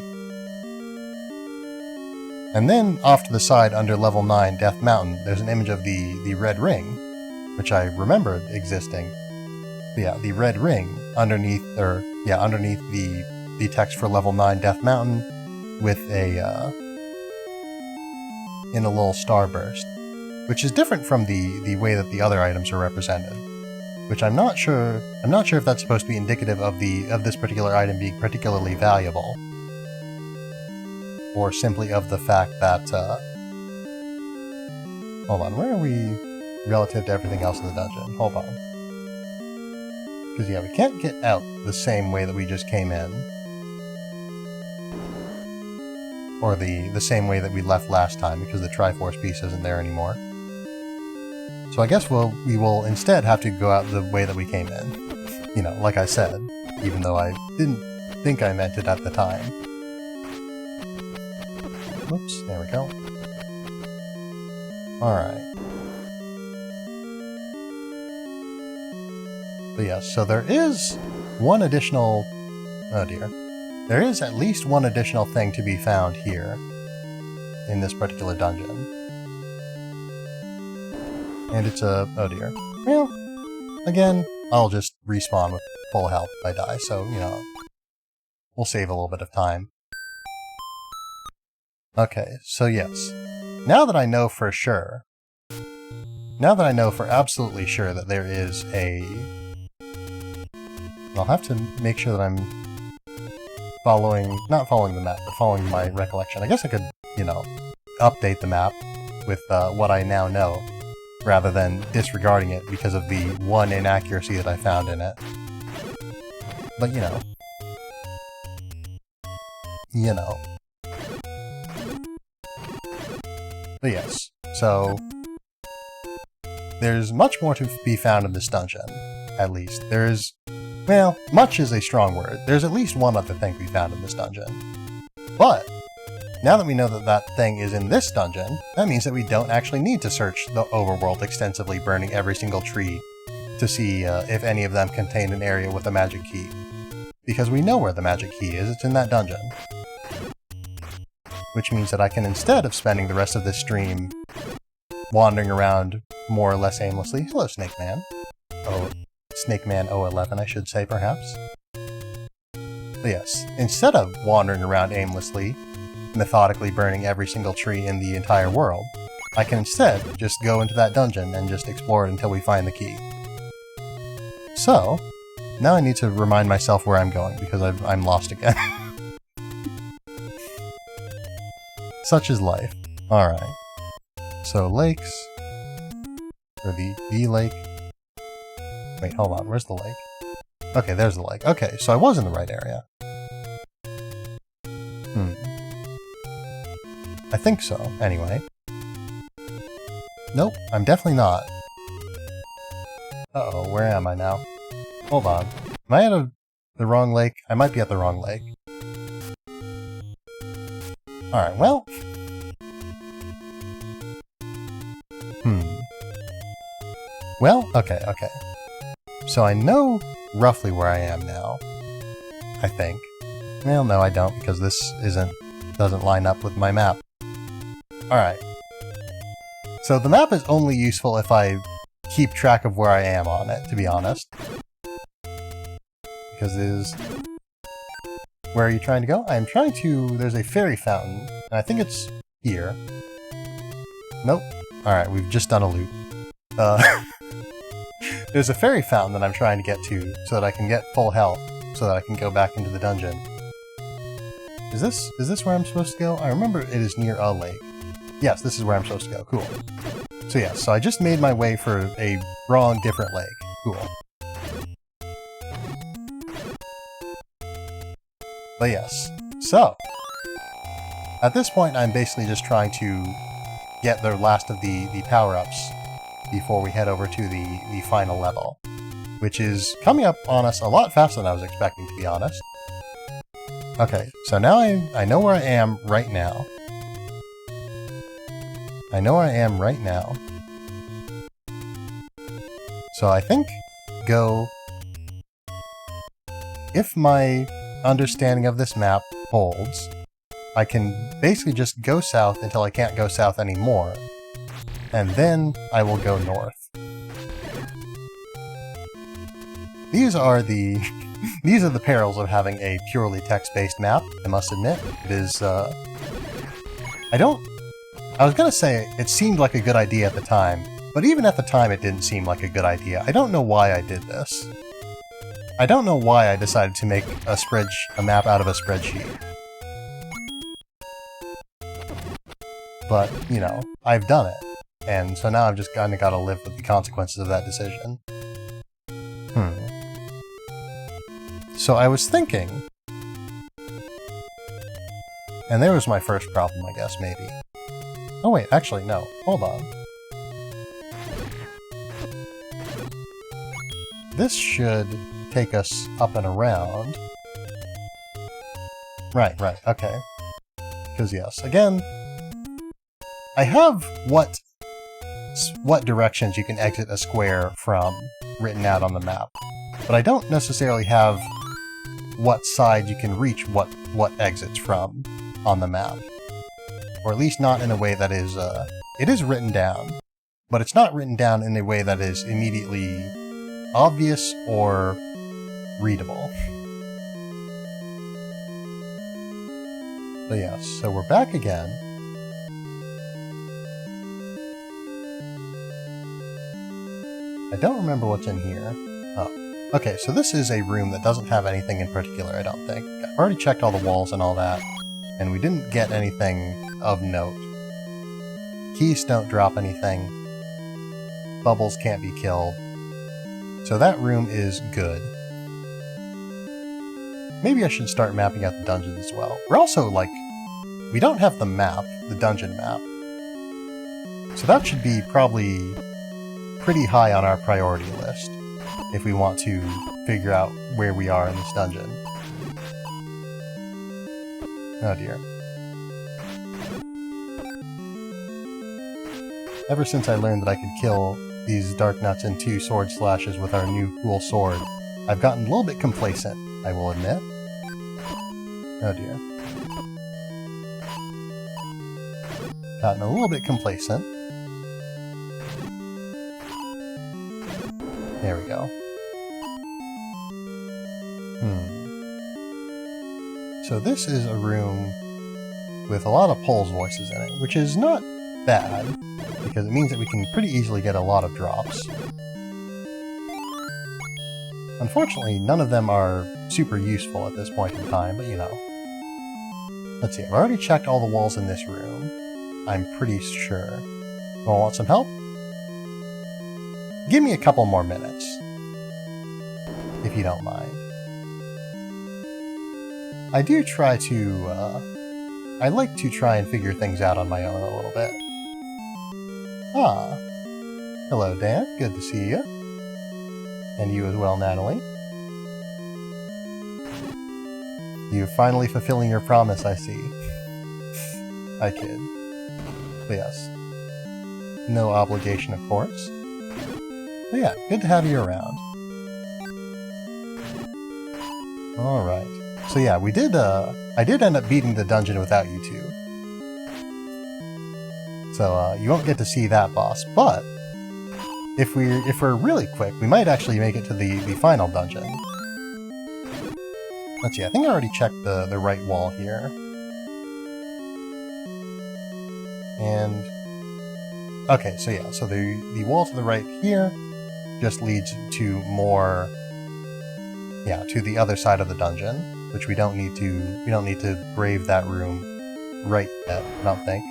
And then off to the side under level 9 Death Mountain, there's an image of the red ring, which I remembered existing. But yeah, the red ring underneath the text for level 9 Death Mountain with in a little starburst, which is different from the way that the other items are represented. Which I'm not sure if that's supposed to be indicative of this particular item being particularly valuable, or simply of the fact that hold on, where are we relative to everything else in the dungeon? Hold on. Because yeah, we can't get out the same way that we just came in. Or the same way that we left last time, because the Triforce piece isn't there anymore. So I guess we will instead have to go out the way that we came in. Like I said, even though I didn't think I meant it at the time. Whoops, there we go. Alright. But yes, so there is one additional... oh dear. There is at least one additional thing to be found here in this particular dungeon. And it's a... oh dear. Well, again, I'll just respawn with full health if I die, so, we'll save a little bit of time. Okay, so yes. Now that I know for sure... now that I know for absolutely sure that there is a... I'll have to make sure that I'm not following the map, but following my recollection. I guess I could, update the map with what I now know, rather than disregarding it because of the one inaccuracy that I found in it. But, But yes, so... there's much more to be found in this dungeon, at least. There's... well, much is a strong word. There's at least one other thing to be found in this dungeon. But, now that we know that that thing is in this dungeon, that means that we don't actually need to search the overworld extensively, burning every single tree to see if any of them contain an area with a magic key. Because we know where the magic key is, it's in that dungeon. Which means that I can, instead of spending the rest of this stream wandering around more or less aimlessly... hello, Snake Man. Oh, Snake Man 011, I should say, perhaps. But yes, instead of wandering around aimlessly, methodically burning every single tree in the entire world, I can instead just go into that dungeon and just explore it until we find the key. So, now I need to remind myself where I'm going, because I'm lost again. Such is life. Alright. So, lakes. Or the lake. Wait, hold on, where's the lake? Okay, there's the lake. Okay, so I was in the right area. I think so, anyway. Nope, I'm definitely not. Uh-oh, where am I now? Hold on. Am I at the wrong lake? I might be at the wrong lake. Alright, well... Well, okay. So I know roughly where I am now. I think. Well, no, I don't, because this doesn't line up with my map. Alright. So the map is only useful if I keep track of where I am on it, to be honest. Because it is... where are you trying to go? I'm trying to... there's a fairy fountain, and I think it's here. Nope. Alright, we've just done a loop. There's a fairy fountain that I'm trying to get to, so that I can get full health, so that I can go back into the dungeon. Is this where I'm supposed to go? I remember it is near a lake. Yes, this is where I'm supposed to go. Cool. So yeah, so I just made my way for a wrong, different lake. Cool. But yes, so at this point I'm basically just trying to get the last of the power-ups before we head over to the final level, which is coming up on us a lot faster than I was expecting, to be honest. Okay, so now I know where I am right now. I know where I am right now. So I think go... If my understanding of this map holds, I can basically just go south until I can't go south anymore, and then I will go north. These are the these are the perils of having a purely text-based map, I must admit. It is, I was gonna say it seemed like a good idea at the time, but even at the time it didn't seem like a good idea. I don't know why I did this. I don't know why I decided to make a map out of a spreadsheet. But, you know, I've done it. And so now I've just kinda gotta live with the consequences of that decision. So I was thinking... And there was my first problem, I guess, maybe. Oh wait, actually, no. Hold on. This should take us up and around. Right, okay. Because yes, again, I have what directions you can exit a square from written out on the map, but I don't necessarily have what side you can reach what exits from on the map. Or at least not in a way that is, it is written down, but it's not written down in a way that is immediately obvious or readable. So yes, so we're back again. I don't remember what's in here. Oh, okay, so this is a room that doesn't have anything in particular, I don't think. I've already checked all the walls and all that, and we didn't get anything of note. Keys don't drop anything. Bubbles can't be killed. So that room is good. Maybe I should start mapping out the dungeons as well. We're also, like, we don't have the map, the dungeon map. So that should be probably pretty high on our priority list if we want to figure out where we are in this dungeon. Oh dear. Ever since I learned that I could kill these dark nuts in 2 sword slashes with our new cool sword, I've gotten a little bit complacent, I will admit. Oh dear. Gotten a little bit complacent. There we go. So this is a room with a lot of Pols voices in it, which is not bad, because it means that we can pretty easily get a lot of drops. Unfortunately, none of them are super useful at this point in time, but you know. Let's see, I've already checked all the walls in this room. I'm pretty sure. Want some help? Give me a couple more minutes, if you don't mind. I do try to, I like to try and figure things out on my own a little bit. Ah. Hello, Dan. Good to see you. And you as well, Natalie. You're finally fulfilling your promise, I see. I kid. But yes. No obligation, of course. But yeah, good to have you around. Alright. So yeah, we did, I did end up beating the dungeon without you two. So, you won't get to see that boss, but if we're really quick, we might actually make it to the final dungeon. Let's see, I think I already checked the right wall here. And... okay, so yeah, so the wall to the right here just leads to more... yeah, to the other side of the dungeon, which we don't need to brave that room right yet, I don't think.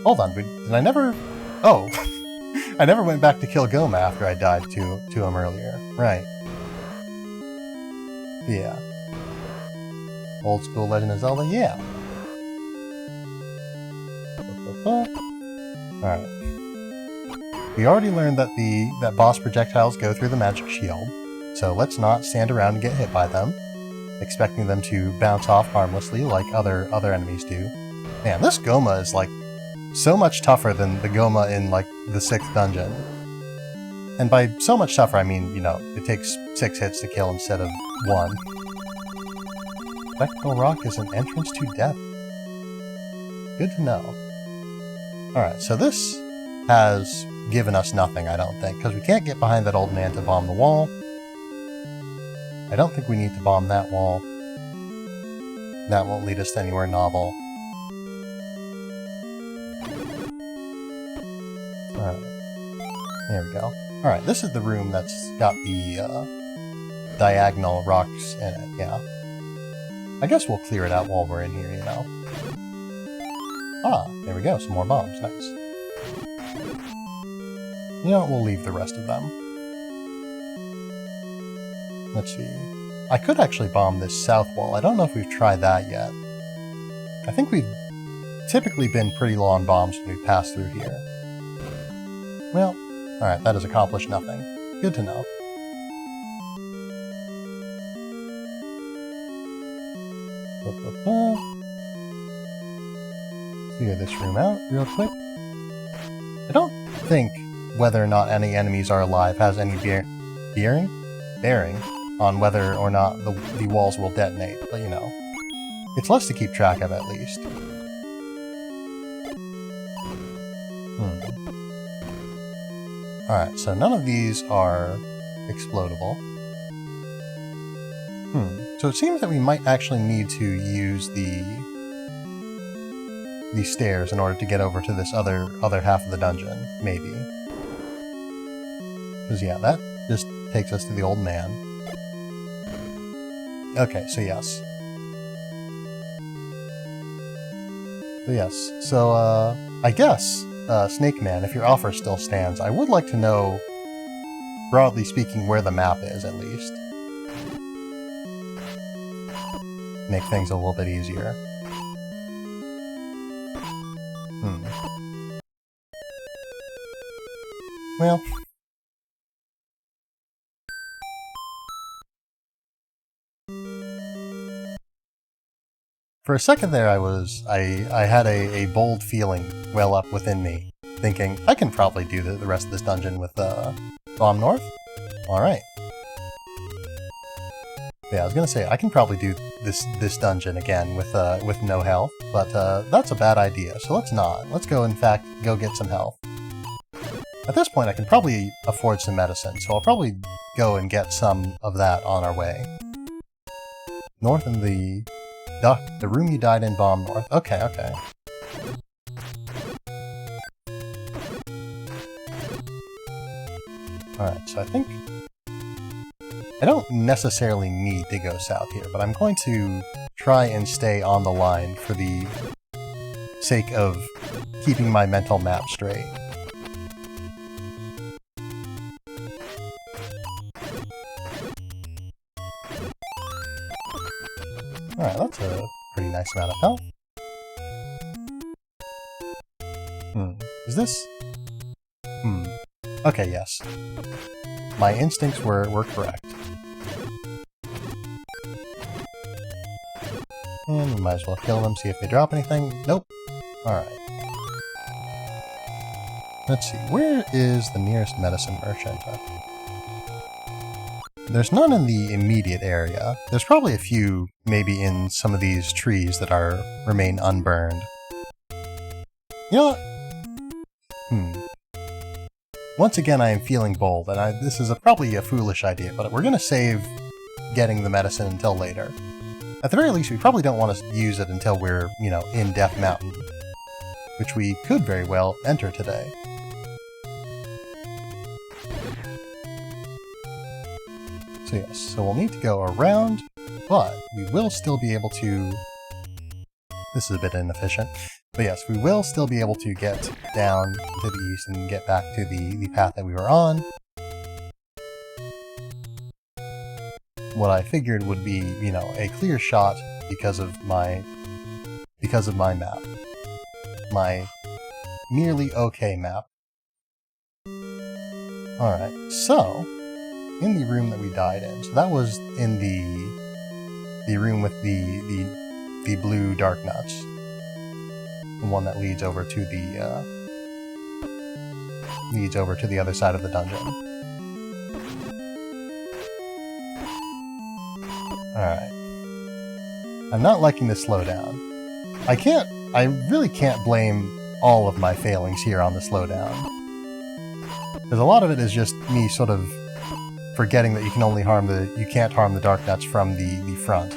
Hold on, did I never... oh! I never went back to kill Goma after I died to him earlier. Right. Yeah. Old school Legend of Zelda? Yeah. Alright. We already learned that that boss projectiles go through the magic shield, so let's not stand around and get hit by them, expecting them to bounce off harmlessly like other enemies do. Man, this Goma is like so much tougher than the Goma in like the 6th dungeon. And by so much tougher, I mean, you know, it takes 6 hits to kill instead of 1. Spectral Rock is an entrance to death. Good to know. Alright, so this has given us nothing, I don't think, because we can't get behind that old man to bomb the wall. I don't think we need to bomb that wall. That won't lead us to anywhere novel. Alright. There we go. Alright, this is the room that's got the diagonal rocks in it, yeah. I guess we'll clear it out while we're in here, you know. Ah, there we go, some more bombs, nice. You know what, we'll leave the rest of them. Let's see. I could actually bomb this south wall. I don't know if we've tried that yet. I think we've typically been pretty low on bombs when we pass through here. Well, alright, that has accomplished nothing. Good to know. Clear this room out real quick. I don't think whether or not any enemies are alive has any bearing on whether or not the walls will detonate, but you know, it's less to keep track of at least. Alright, so none of these are explodable. So it seems that we might actually need to use these stairs in order to get over to this other half of the dungeon, maybe. Because yeah, that just takes us to the old man. Okay, so yes. So I guess, Snake Man, if your offer still stands, I would like to know, broadly speaking, where the map is, at least. Make things a little bit easier. Well... For a second there I had a bold feeling well up within me, thinking, I can probably do the rest of this dungeon with Bomb North? Alright. Yeah, I was gonna say, I can probably do this dungeon again with no health, but that's a bad idea, so let's not. Let's go, in fact, go get some health. At this point I can probably afford some medicine, so I'll probably go and get some of that on our way. North in the room you died in, Bomb North. Okay, okay. Alright, so I think... I don't necessarily need to go south here, but I'm going to try and stay on the line for the sake of keeping my mental map straight. Alright, that's a pretty nice amount of health. Is this... Okay, yes. My instincts were correct. And we might as well kill them, see if they drop anything. Nope. Alright. Let's see, where is the nearest medicine merchant? There's none in the immediate area. There's probably a few, maybe in some of these trees that remain unburned. You know what? Once again, I am feeling bold, and this is probably a foolish idea, but we're going to save getting the medicine until later. At the very least, we probably don't want to use it until we're, you know, in Death Mountain, which we could very well enter today. So yes, so we'll need to go around, but we will still be able to... This is a bit inefficient. But yes, we will still be able to get down to the east and get back to the path that we were on. What I figured would be, you know, a clear shot because of my map. My nearly okay map. Alright, so in the room that we died in, so that was in the room with the blue dark nuts. The one that leads over to the other side of the dungeon. Alright. I'm not liking this slowdown. I really can't blame all of my failings here on the slowdown. Because a lot of it is just me sort of forgetting that you can't harm the dark nuts from the front.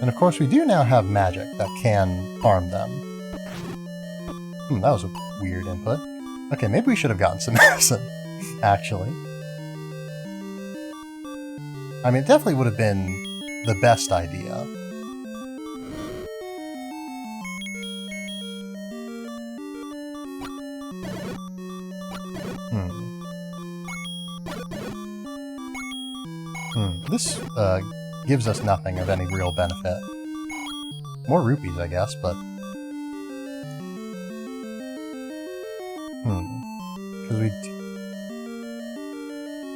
And of course we do now have magic that can harm them. That was a weird input. Okay, maybe we should have gotten some medicine, actually. I mean, it definitely would have been the best idea. This gives us nothing of any real benefit. More rupees, I guess, but... Because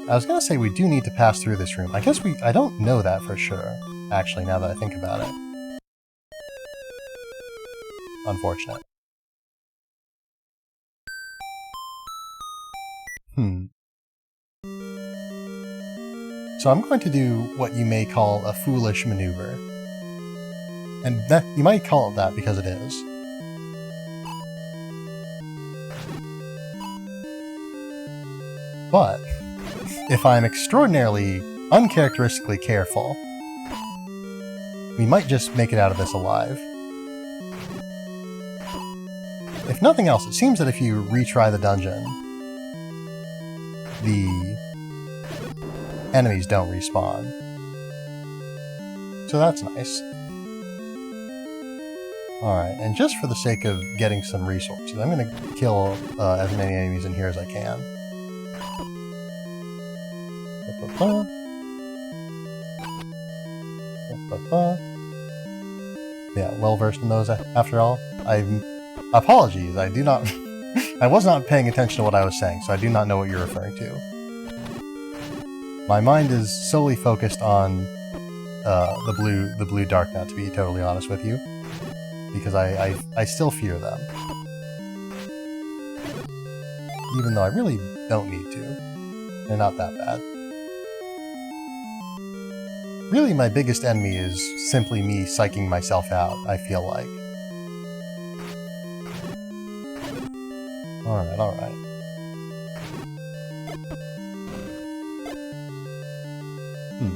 I was gonna say we do need to pass through this room. I guess I don't know that for sure, actually, now that I think about it. Unfortunate. So I'm going to do what you may call a foolish maneuver. And that you might call it that because it is. But if I'm extraordinarily, uncharacteristically careful, we might just make it out of this alive. If nothing else, it seems that if you retry the dungeon, the enemies don't respawn. So that's nice. Alright, and just for the sake of getting some resources, I'm gonna kill as many enemies in here as I can. Yeah, well versed in those after all. Apologies, I do not... I was not paying attention to what I was saying, so I do not know what you're referring to. My mind is solely focused on the blue dark nut, to be totally honest with you, because I still fear them, even though I really don't need to. They're not that bad. Really, my biggest enemy is simply me psyching myself out, I feel like. Alright, alright.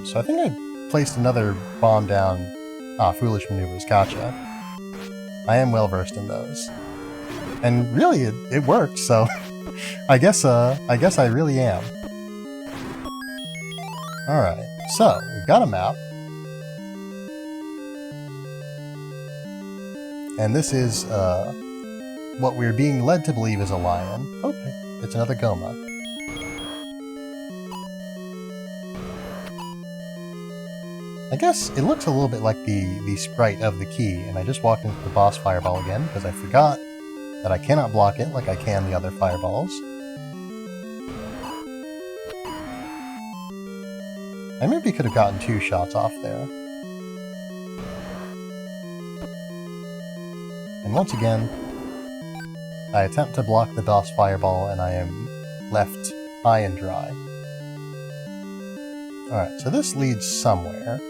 So I think I placed another bomb down... foolish maneuvers, gotcha. I am well versed in those. And really, it worked, so... I guess I really am. Alright, so, we've got a map. And this is, what we're being led to believe is a lion. Oh, it's another Goma. I guess it looks a little bit like the sprite of the key, and I just walked into the boss fireball again, because I forgot that I cannot block it like I can the other fireballs. I maybe could have gotten 2 shots off there. And once again, I attempt to block the boss fireball, and I am left high and dry. Alright, so this leads somewhere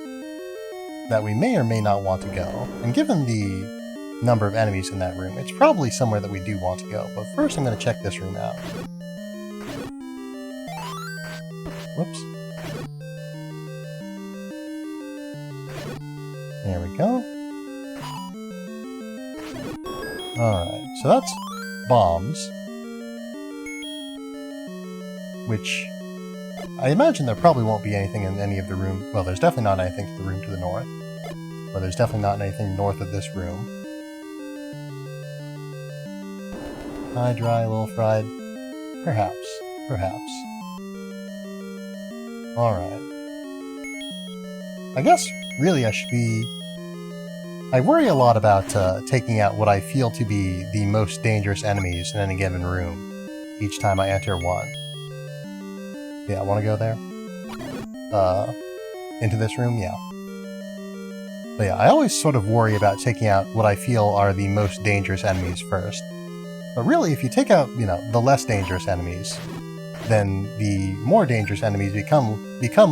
that we may or may not want to go. And given the number of enemies in that room, it's probably somewhere that we do want to go. But first I'm going to check this room out. Whoops. There we go. Alright, so that's bombs. Which I imagine there probably won't be anything in any of the rooms. Well, there's definitely not anything to the room to the north. But there's definitely not anything north of this room. High, dry, a little fried. Perhaps. Perhaps. Alright. I guess, really, I should be... I worry a lot about taking out what I feel to be the most dangerous enemies in any given room each time I enter one. Yeah, I want to go there. Into this room? Yeah. But yeah, I always sort of worry about taking out what I feel are the most dangerous enemies first. But really, if you take out, the less dangerous enemies, then the more dangerous enemies become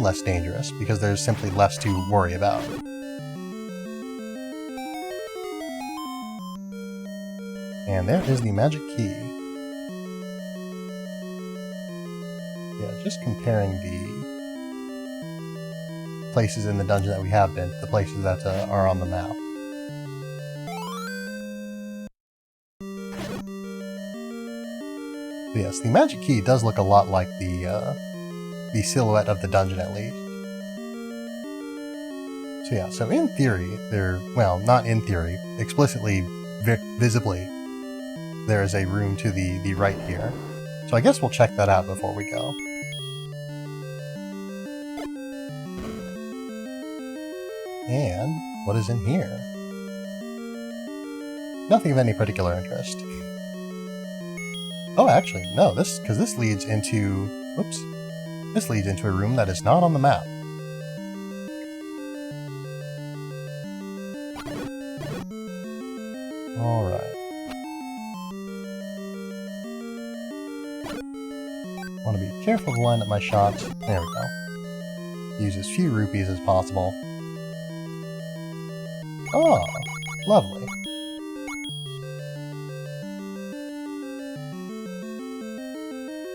less dangerous, because there's simply less to worry about. And there is the magic key. Yeah, just comparing the places in the dungeon that we have been to the places that are on the map. But yes, the magic key does look a lot like the silhouette of the dungeon at least. So yeah, so in theory, well, not in theory, explicitly, visibly, there is a room to the right here. So I guess we'll check that out before we go. And what is in here? Nothing of any particular interest. Oh, actually, no, because this leads into... Whoops. This leads into a room that is not on the map. Alright. Want to be careful to line up my shots. There we go. Use as few rupees as possible. Oh, lovely.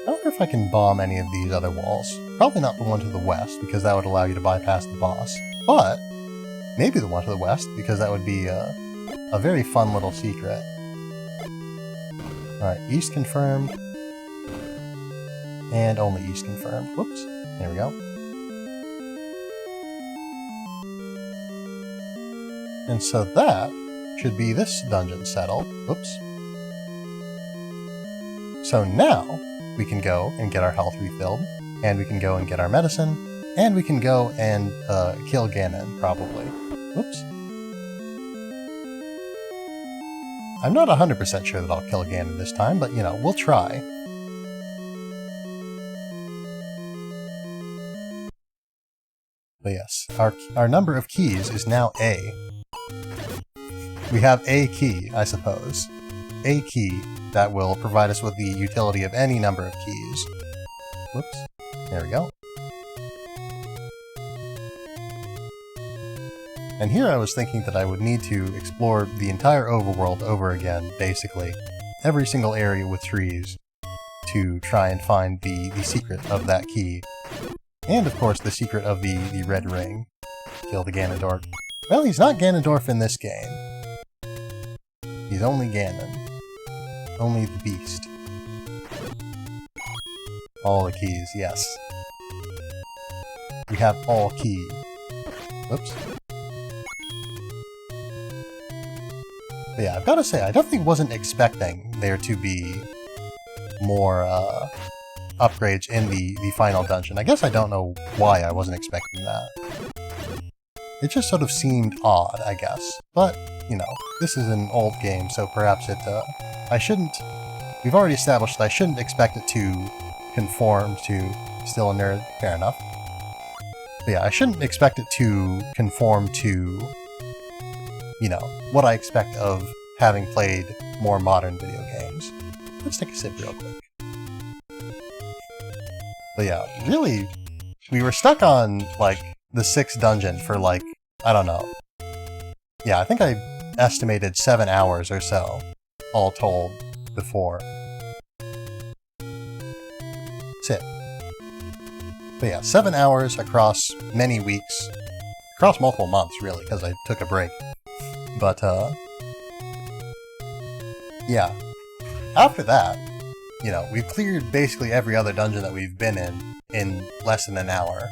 I wonder if I can bomb any of these other walls. Probably not the one to the west, because that would allow you to bypass the boss. But maybe the one to the west, because that would be a very fun little secret. Alright, east confirmed. And only east confirmed. Whoops. There we go. And so that should be this dungeon settled. Whoops. So now we can go and get our health refilled, and we can go and get our medicine, and we can go and kill Ganon, probably. Whoops. I'm not 100% sure that I'll kill Ganon this time, but, we'll try. But yes, our number of keys is now A. We have a key, I suppose. A key that will provide us with the utility of any number of keys. Whoops. There we go. And here I was thinking that I would need to explore the entire overworld over again, basically. Every single area with trees, to try and find the secret of that key. And of course the secret of the red ring. Kill the Ganondorf. Well, he's not Ganondorf in this game. He's only Ganon. Only the beast. All the keys, yes. We have all key. Whoops. But yeah, I've got to say, I definitely wasn't expecting there to be more upgrades in the final dungeon. I guess I don't know why I wasn't expecting that. It just sort of seemed odd, I guess. But, this is an old game, so perhaps I shouldn't... We've already established that I shouldn't expect it to conform to... Still a nerd, fair enough. But yeah, I shouldn't expect it to conform to, what I expect of having played more modern video games. Let's take a sip real quick. But yeah, really, we were stuck on, the 6th dungeon for, I don't know. Yeah, I think I estimated 7 hours or so, all told, before. That's it. But yeah, 7 hours across many weeks. Across multiple months, really, because I took a break. But, yeah. After that, you know, we've cleared basically every other dungeon that we've been in less than an hour.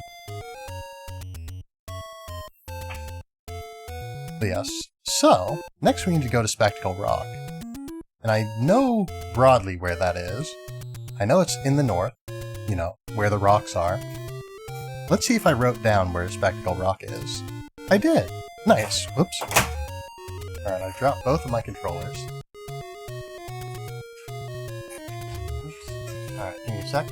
But yes, so, next we need to go to Spectacle Rock. And I know broadly where that is. I know it's in the north, you know, where the rocks are. Let's see if I wrote down where Spectacle Rock is. I did! Nice. Whoops. Alright, I dropped both of my controllers. Alright, give me a sec.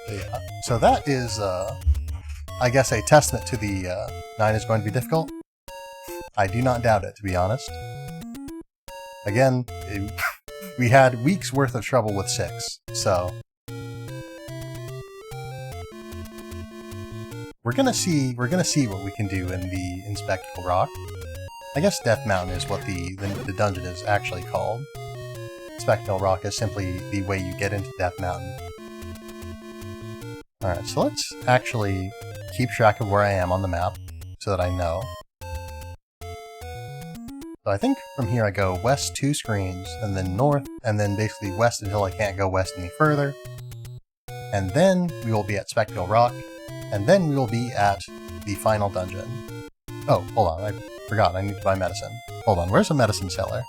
Yeah. So that is, I guess a testament to the 9 is going to be difficult. I do not doubt it, to be honest. Again, we had weeks worth of trouble with 6, so... We're gonna see what we can do in Spectacle Rock. I guess Death Mountain is what the dungeon is actually called. Spectacle Rock is simply the way you get into Death Mountain. Alright, so let's actually keep track of where I am on the map, so that I know. So I think from here I go west 2 screens, and then north, and then basically west until I can't go west any further. And then we will be at Spectacle Rock, and then we will be at the final dungeon. Oh, hold on, I forgot, I need to buy medicine. Hold on, where's the medicine seller?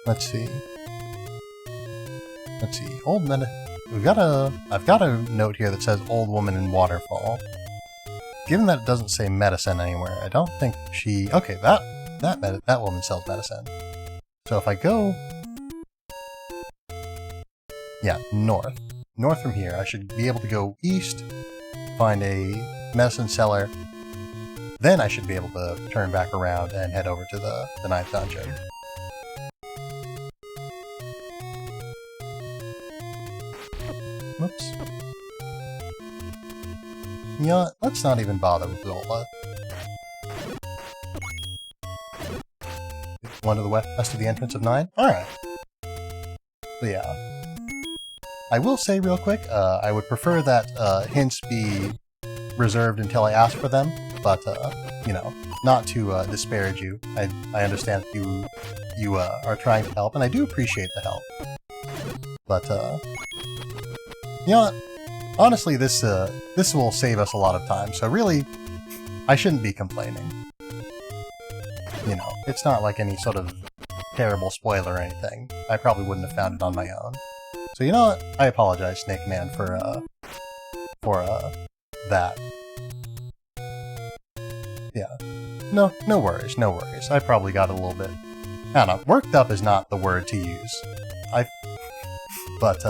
Let's see. Let's see, I've got a note here that says Old Woman in Waterfall. Given that it doesn't say medicine anywhere, I don't think she... Okay, that woman sells medicine. So if I go... Yeah, north. North from here, I should be able to go east, find a medicine seller, then I should be able to turn back around and head over to the 9th dungeon. Whoops. You know what? Let's not even bother with Zola. One to the west of the entrance of 9? Alright. So yeah. I will say real quick, I would prefer that hints be reserved until I ask for them, but, you know, not to disparage you. I understand that you are trying to help, and I do appreciate the help. But, you know what? Honestly, this will save us a lot of time, so really, I shouldn't be complaining. You know, it's not like any sort of terrible spoiler or anything. I probably wouldn't have found it on my own. So you know what? I apologize, Snake Man, for that. Yeah. No worries, no worries. I probably got a little bit... I don't know, worked up is not the word to use. But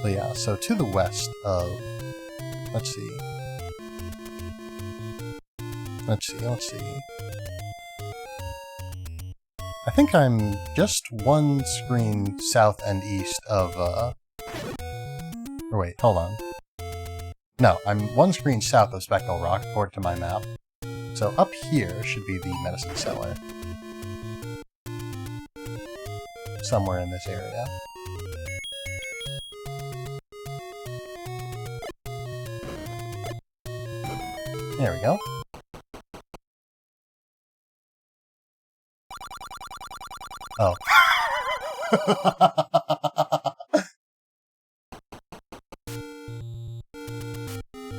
yeah, so to the west of... Let's see. I think I'm just one screen south and east of, or wait, hold on. No, I'm one screen south of Spectacle Rock, according to my map. So up here should be the medicine cellar. Somewhere in this area. There we go. Oh.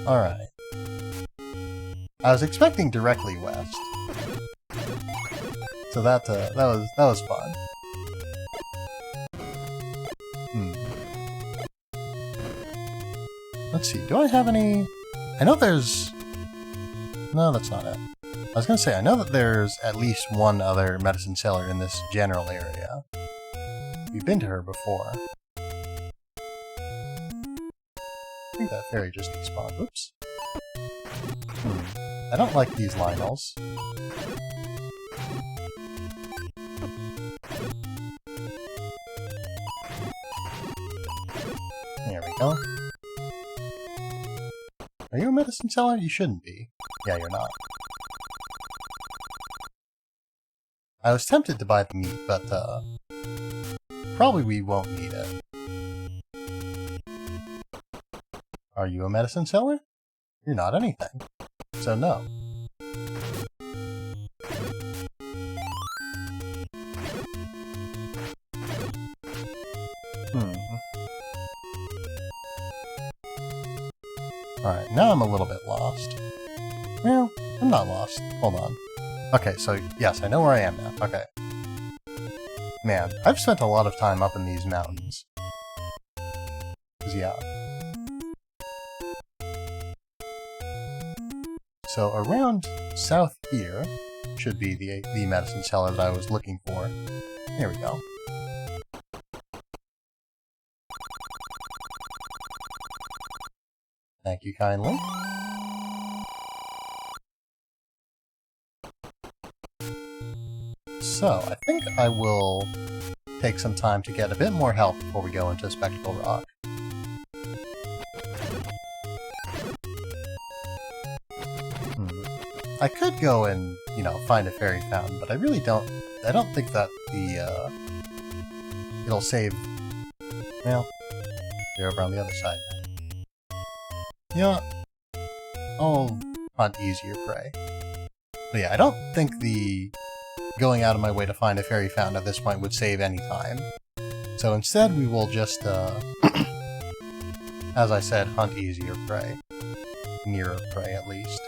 Alright. I was expecting directly west. So that was fun. Let's see, do I have any... I know there's... No, that's not it. I was gonna say, I know that there's at least one other medicine seller in this general area. We've been to her before. I think that fairy just despawned. Oops. I don't like these Lionels. There we go. Are you a medicine seller? You shouldn't be. Yeah, you're not. I was tempted to buy the meat, but, probably we won't need it. Are you a medicine seller? You're not anything. So no. Alright, now I'm a little bit lost. Well, I'm not lost. Hold on. Okay, so yes, I know where I am now. Okay. Man, I've spent a lot of time up in these mountains. 'Cause, yeah. So around south here should be the medicine cellar that I was looking for. There we go. Thank you kindly. So, I think I will take some time to get a bit more health before we go into Spectacle Rock. I could go and, you know, find a fairy fountain, but I really don't... I don't think that the, it'll save... Well, they're over on the other side. Yeah, I'll hunt easier prey. But yeah, I don't think the going out of my way to find a fairy fountain at this point would save any time. So instead we will just, as I said, hunt easier prey. Nearer prey, at least.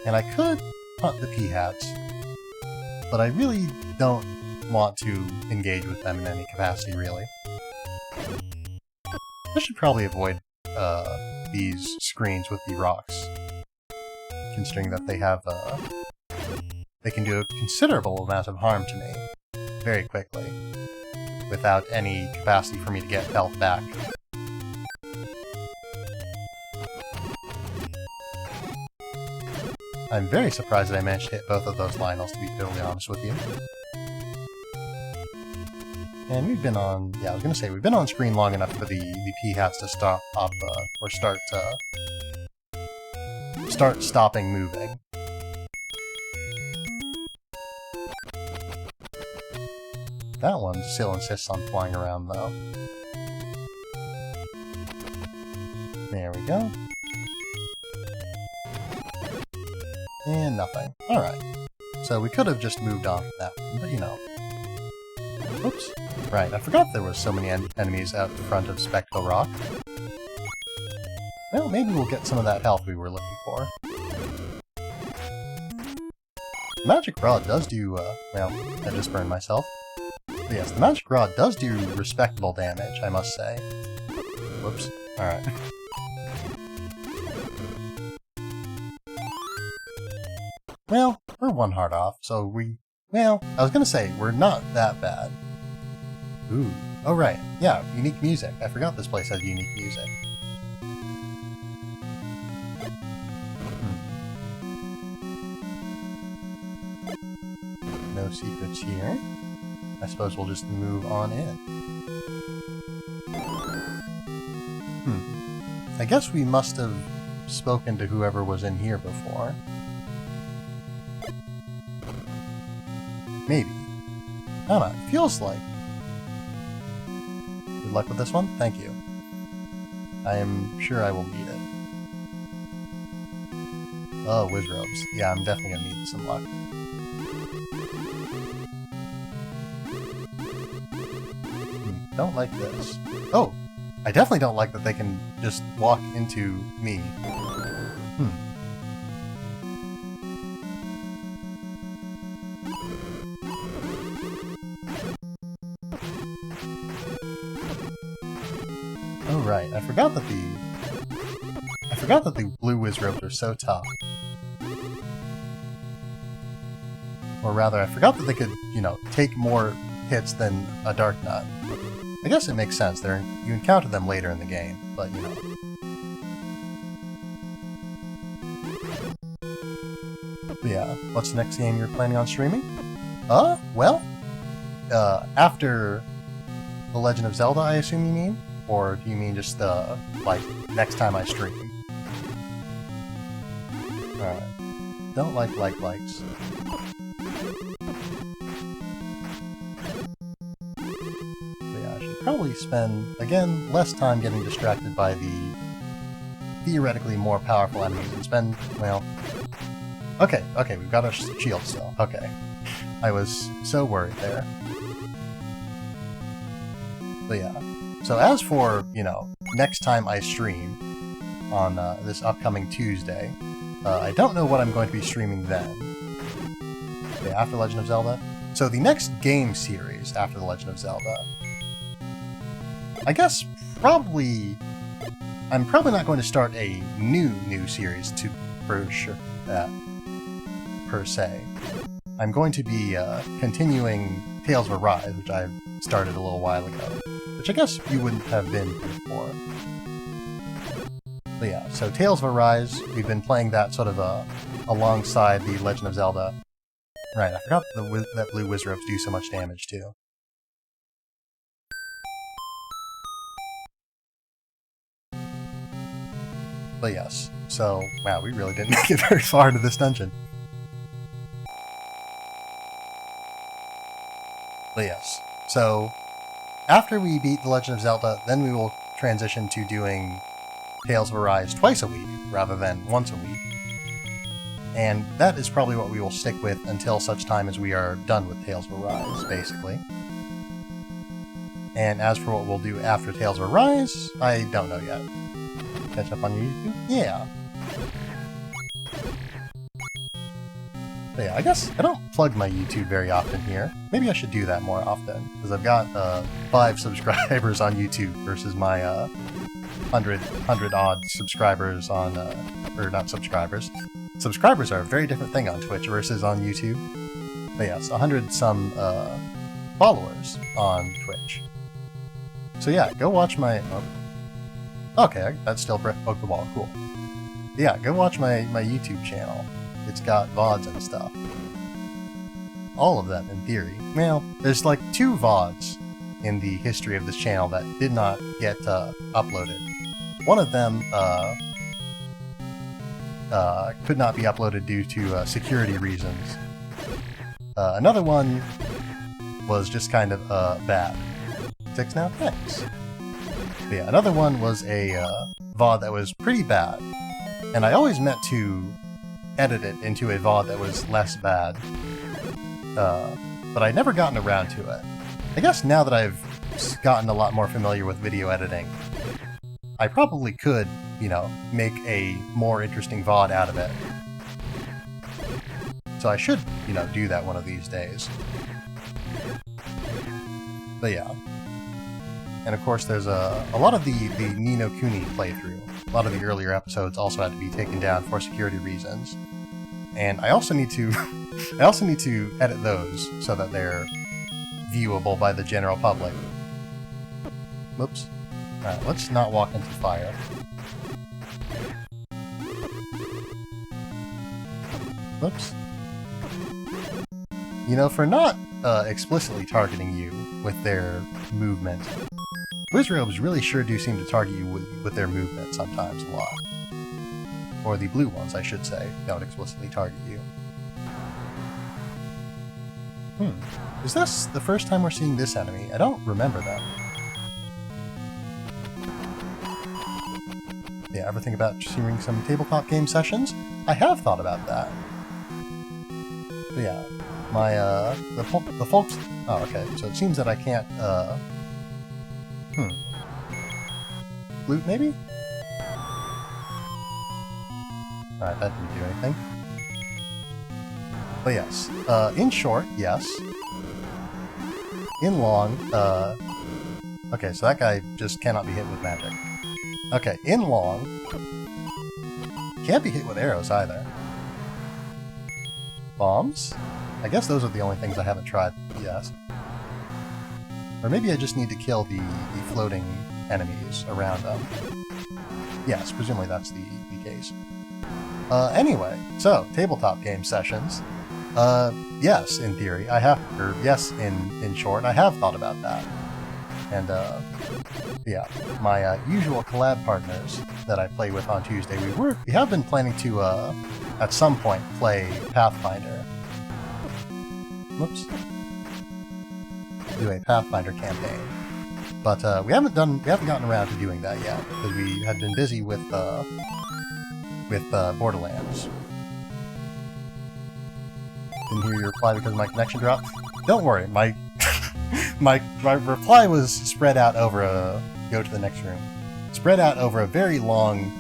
And I could hunt the Peahats, but I really don't want to engage with them in any capacity, really. I should probably avoid these screens with the rocks, considering that they have, they can do a considerable amount of harm to me very quickly, without any capacity for me to get health back. I'm very surprised that I managed to hit both of those Lionels, to be totally honest with you. And we've been on, yeah, I was gonna say, we've been on screen long enough for the Peahats to stop up, or start stopping moving. That one still insists on flying around, though. There we go. And nothing. Alright. So we could have just moved on from that one, but you know. Oops. Right, I forgot there were so many enemies out in front of Spectacle Rock. Well, maybe we'll get some of that health we were looking for. Magic Rod does do, well, I just burned myself. But yes, the Magic Rod does do respectable damage, I must say. Whoops. Alright. Well, we're one heart off, so well, I was gonna say, we're not that bad. Ooh. Oh, right. Yeah, unique music. I forgot this place has unique music. No secrets here. I suppose we'll just move on in. I guess we must have spoken to whoever was in here before. Maybe. I don't know, it feels like. Good luck with this one? Thank you. I am sure I will need it. Oh, Wizrobes. Yeah, I'm definitely gonna need some luck. Don't like this. Oh! I definitely don't like that they can just walk into me. Oh right, I forgot that the blue Wizrobes are so tough. Or rather, I forgot that they could, you know, take more hits than a Dark Nut. I guess it makes sense. You encounter them later in the game, but you know. But yeah, what's the next game you're planning on streaming? Well, after The Legend of Zelda, I assume you mean? Or do you mean just, like, next time I stream? Alright. Don't like likes. Probably spend, again, less time getting distracted by the theoretically more powerful enemies and spend, well... Okay, we've got our shield still. Okay. I was so worried there. But yeah. So as for, you know, next time I stream on this upcoming Tuesday, I don't know what I'm going to be streaming then. Okay, after Legend of Zelda. So the next game series after The Legend of Zelda, I guess probably... I'm probably not going to start a new series per se. I'm going to be continuing Tales of Arise, which I started a little while ago, which I guess you wouldn't have been before. But yeah, so Tales of Arise, we've been playing that sort of alongside the Legend of Zelda. Right, I forgot that blue Wizardrobes do so much damage too. But yes, so, wow, we really didn't make it very far into this dungeon. But yes, so after we beat The Legend of Zelda, then we will transition to doing Tales of Arise twice a week, rather than once a week. And that is probably what we will stick with until such time as we are done with Tales of Arise, basically. And as for what we'll do after Tales of Arise, I don't know yet. Catch up on YouTube? Yeah. But yeah, I guess I don't plug my YouTube very often here. Maybe I should do that more often, because I've got 5 subscribers on YouTube versus my 100-odd subscribers on, or not subscribers. Subscribers are a very different thing on Twitch versus on YouTube. But yes, 100-some followers on Twitch. So yeah, go watch my... Okay, that still broke the wall, cool. But yeah, go watch my YouTube channel. It's got VODs and stuff. All of them, in theory. Well, there's like 2 VODs in the history of this channel that did not get uploaded. One of them could not be uploaded due to security reasons. Another one was just kind of bad. 6 now? Thanks. But yeah, another one was a VOD that was pretty bad, and I always meant to edit it into a VOD that was less bad, but I'd never gotten around to it. I guess now that I've gotten a lot more familiar with video editing, I probably could, you know, make a more interesting VOD out of it. So I should, you know, do that one of these days. But yeah. And of course there's a lot of the Ni no Kuni playthrough. A lot of the earlier episodes also had to be taken down for security reasons. And I also need to edit those so that they're viewable by the general public. Whoops. Alright, let's not walk into fire. Whoops. You know, for not explicitly targeting you with their movement, Wizardrobes really sure do seem to target you with their movement sometimes a lot. Or the blue ones, I should say, don't explicitly target you. Is this the first time we're seeing this enemy? I don't remember them. Yeah, ever think about streaming some tabletop game sessions? I have thought about that. But yeah, my, the folks... Oh, okay, so it seems that I can't, Loot, maybe? Alright, that didn't do anything. But yes, in short, yes. In long, okay, so that guy just cannot be hit with magic. Okay, in long, can't be hit with arrows either. Bombs? I guess those are the only things I haven't tried, yes. Or maybe I just need to kill the floating enemies around them. Yes, presumably that's the case. Anyway, so, tabletop game sessions. Yes, in theory, I have, or yes, in short, I have thought about that. And, yeah, my usual collab partners that I play with on Tuesday, we have been planning to, at some point, play Pathfinder. Whoops. Do a Pathfinder campaign. But we haven't gotten around to doing that yet because we had been busy with Borderlands. Didn't hear your reply because my connection dropped. Don't worry, my my reply was spread out over a go to the next room. Spread out over a very long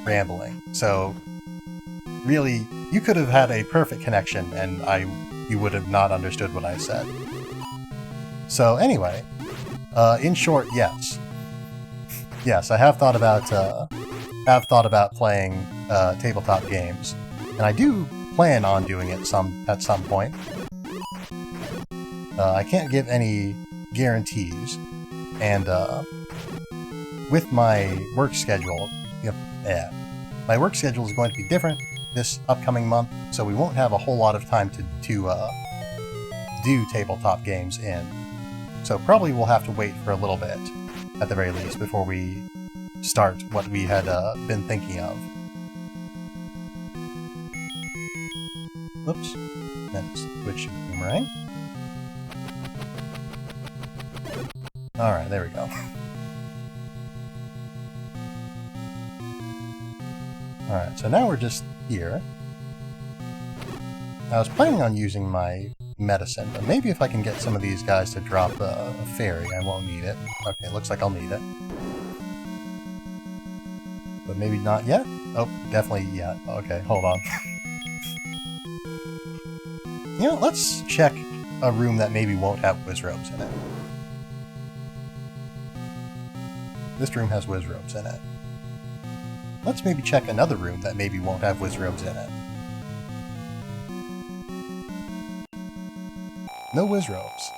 rambling. So really, you could have had a perfect connection, and you would have not understood what I said. So anyway, in short, yes. Yes, I have thought about playing tabletop games, and I do plan on doing it at some point. I can't give any guarantees, and with my work schedule, my work schedule is going to be different this upcoming month, so we won't have a whole lot of time to do tabletop games in. So probably we'll have to wait for a little bit, at the very least, before we start what we had been thinking of. Oops. Then switch to boomerang. Alright, there we go. Alright, so now we're just here. I was planning on using my medicine, but maybe if I can get some of these guys to drop a fairy, I won't need it. Okay, looks like I'll need it. But maybe not yet? Oh, definitely yet. Okay, hold on. You know, let's check a room that maybe won't have whiz robes in it. This room has whiz robes in it. Let's maybe check another room that maybe won't have whiz robes in it. No whiz robes.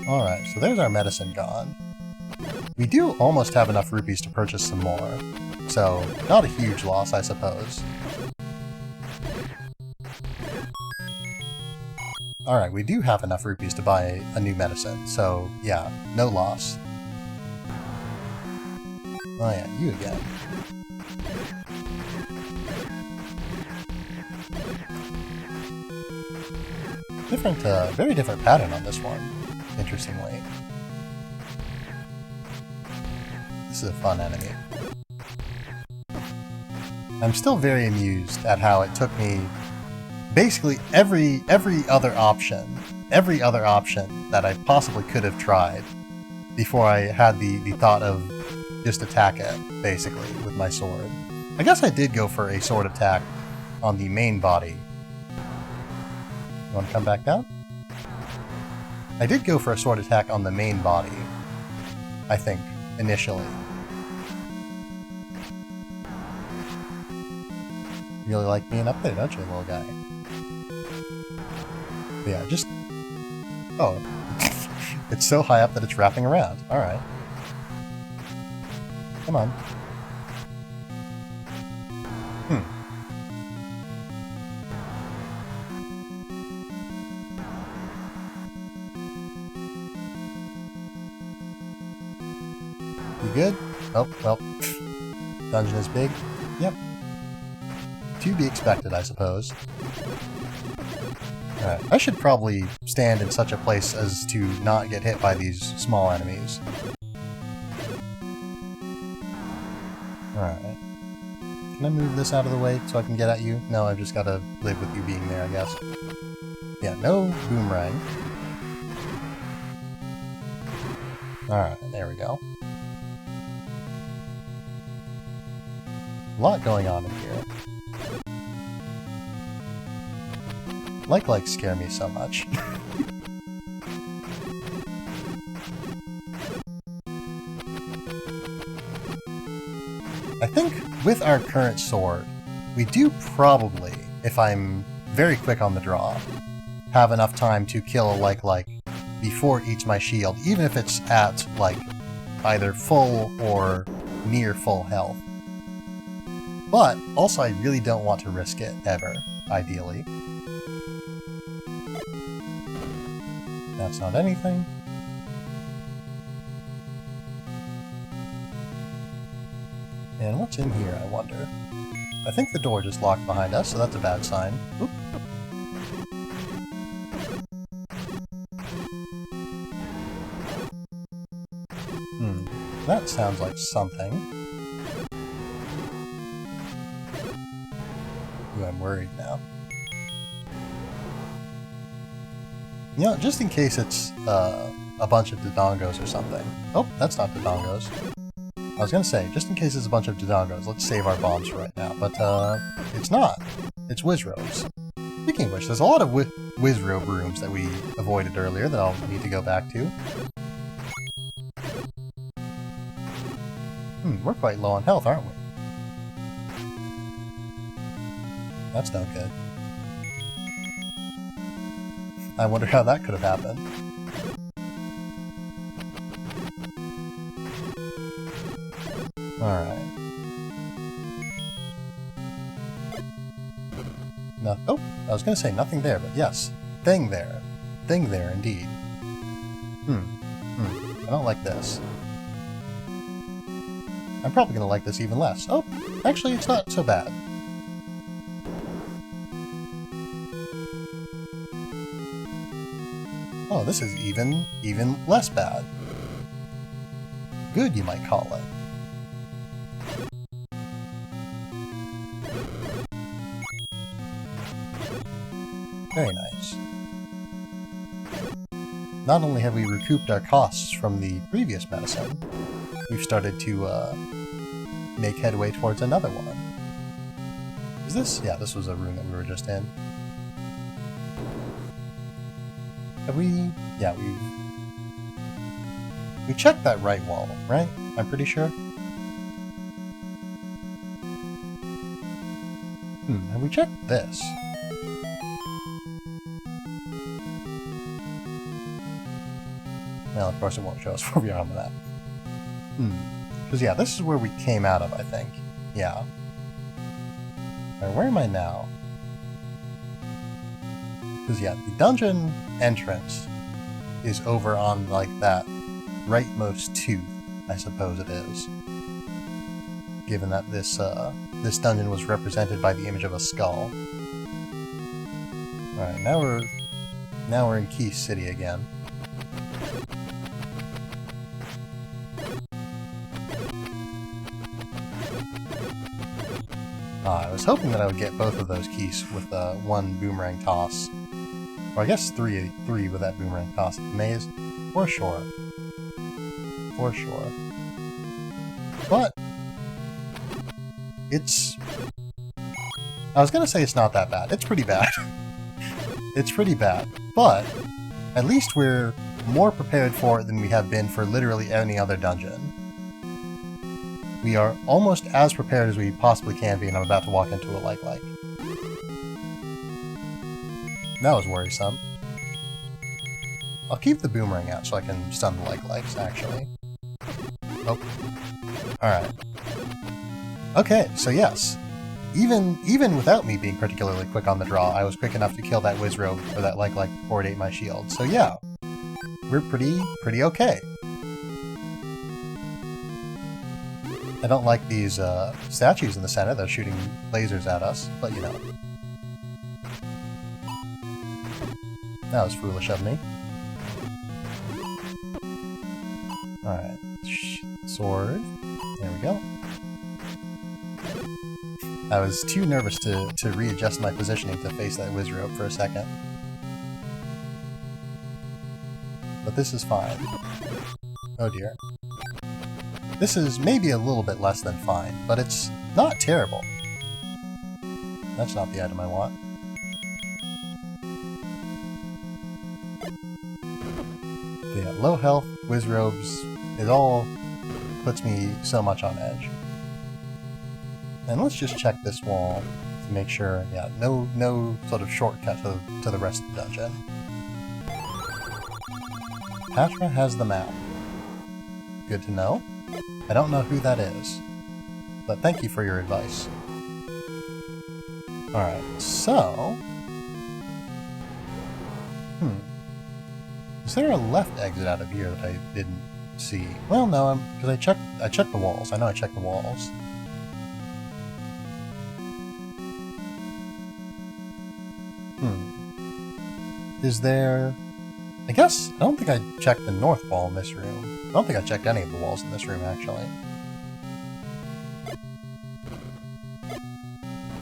Alright, so there's our medicine gone. We do almost have enough rupees to purchase some more, so not a huge loss, I suppose. Alright, we do have enough rupees to buy a new medicine, so yeah, no loss. Oh yeah, you again. Very different pattern on this one, interestingly. This is a fun enemy. I'm still very amused at how it took me basically every other option that I possibly could have tried before I had the thought of just attack it, basically, with my sword. I guess I did go for a sword attack on the main body. You want to come back down? I did go for a sword attack on the main body, I think, initially. You really like being up there, don't you, little guy? But yeah, just... Oh. It's so high up that it's wrapping around. Alright. Come on. You good? Oh, well. Dungeon is big. Yep. To be expected, I suppose. Alright, I should probably stand in such a place as to not get hit by these small enemies. Alright. Can I move this out of the way so I can get at you? No, I've just gotta live with you being there, I guess. Yeah, no boomerang. Alright, there we go. A lot going on in here. Like scare me so much. I think with our current sword, we do probably, if I'm very quick on the draw, have enough time to kill like before it eats my shield, even if it's at like either full or near full health. But also I really don't want to risk it ever, ideally. That's not anything. And what's in here, I wonder? I think the door just locked behind us, so that's a bad sign. Oop. That sounds like something. Ooh, I'm worried now. You know, just in case it's a bunch of Dodongos or something. Oh, that's not Dodongos. I was gonna say, just in case it's a bunch of Dodongos, let's save our bombs for right now. But, it's not. It's Wizrobes. Speaking of which, there's a lot of Wizrobe rooms that we avoided earlier that I'll need to go back to. We're quite low on health, aren't we? That's no good. I wonder how that could have happened. Alright. No, oh, I was gonna say nothing there, but yes. Thing there. Thing there, indeed. I don't like this. I'm probably gonna like this even less. Oh, actually, it's not so bad. Oh, this is even less bad. Good, you might call it. Very nice. Not only have we recouped our costs from the previous medicine, we've started to make headway towards another one. Is this? Yeah, this was a room that we were just in. Have we? Yeah, we checked that right wall, right? I'm pretty sure. Have we checked this? Well, of course it won't show us where we are on the map. Because, yeah, this is where we came out of, I think. Yeah. Alright, where am I now? Because, yeah, the dungeon entrance is over on, like, that rightmost tooth, I suppose it is. Given that this dungeon was represented by the image of a skull. Alright, now we're in Key City again. I was hoping that I would get both of those keys with one boomerang toss. Or I guess three with that boomerang toss. Maze? For sure. For sure. But it's... I was gonna say it's not that bad. It's pretty bad. It's pretty bad. But at least we're more prepared for it than we have been for literally any other dungeon. We are almost as prepared as we possibly can be, and I'm about to walk into a like-like. That was worrisome. I'll keep the boomerang out so I can stun the like-likes, actually. Oh. Alright. Okay, so yes. Even without me being particularly quick on the draw, I was quick enough to kill that Wizrobe or that like before it ate my shield. So yeah, we're pretty okay. I don't like these statues in the center that are shooting lasers at us, but you know. That was foolish of me. Alright. Sword. There we go. I was too nervous to readjust my positioning to face that Wizrobe for a second. But this is fine. Oh dear. This is maybe a little bit less than fine, but it's not terrible. That's not the item I want. But yeah, low health, Wizrobes, it all puts me so much on edge. And let's just check this wall to make sure, yeah, no sort of shortcut to the rest of the dungeon. Patra has the map. Good to know. I don't know who that is, but thank you for your advice. Alright, so... Is there a left exit out of here that I didn't see? Well, no, because I checked the walls. I know I checked the walls. Is there... I guess, I don't think I checked the north wall in this room. I don't think I checked any of the walls in this room, actually.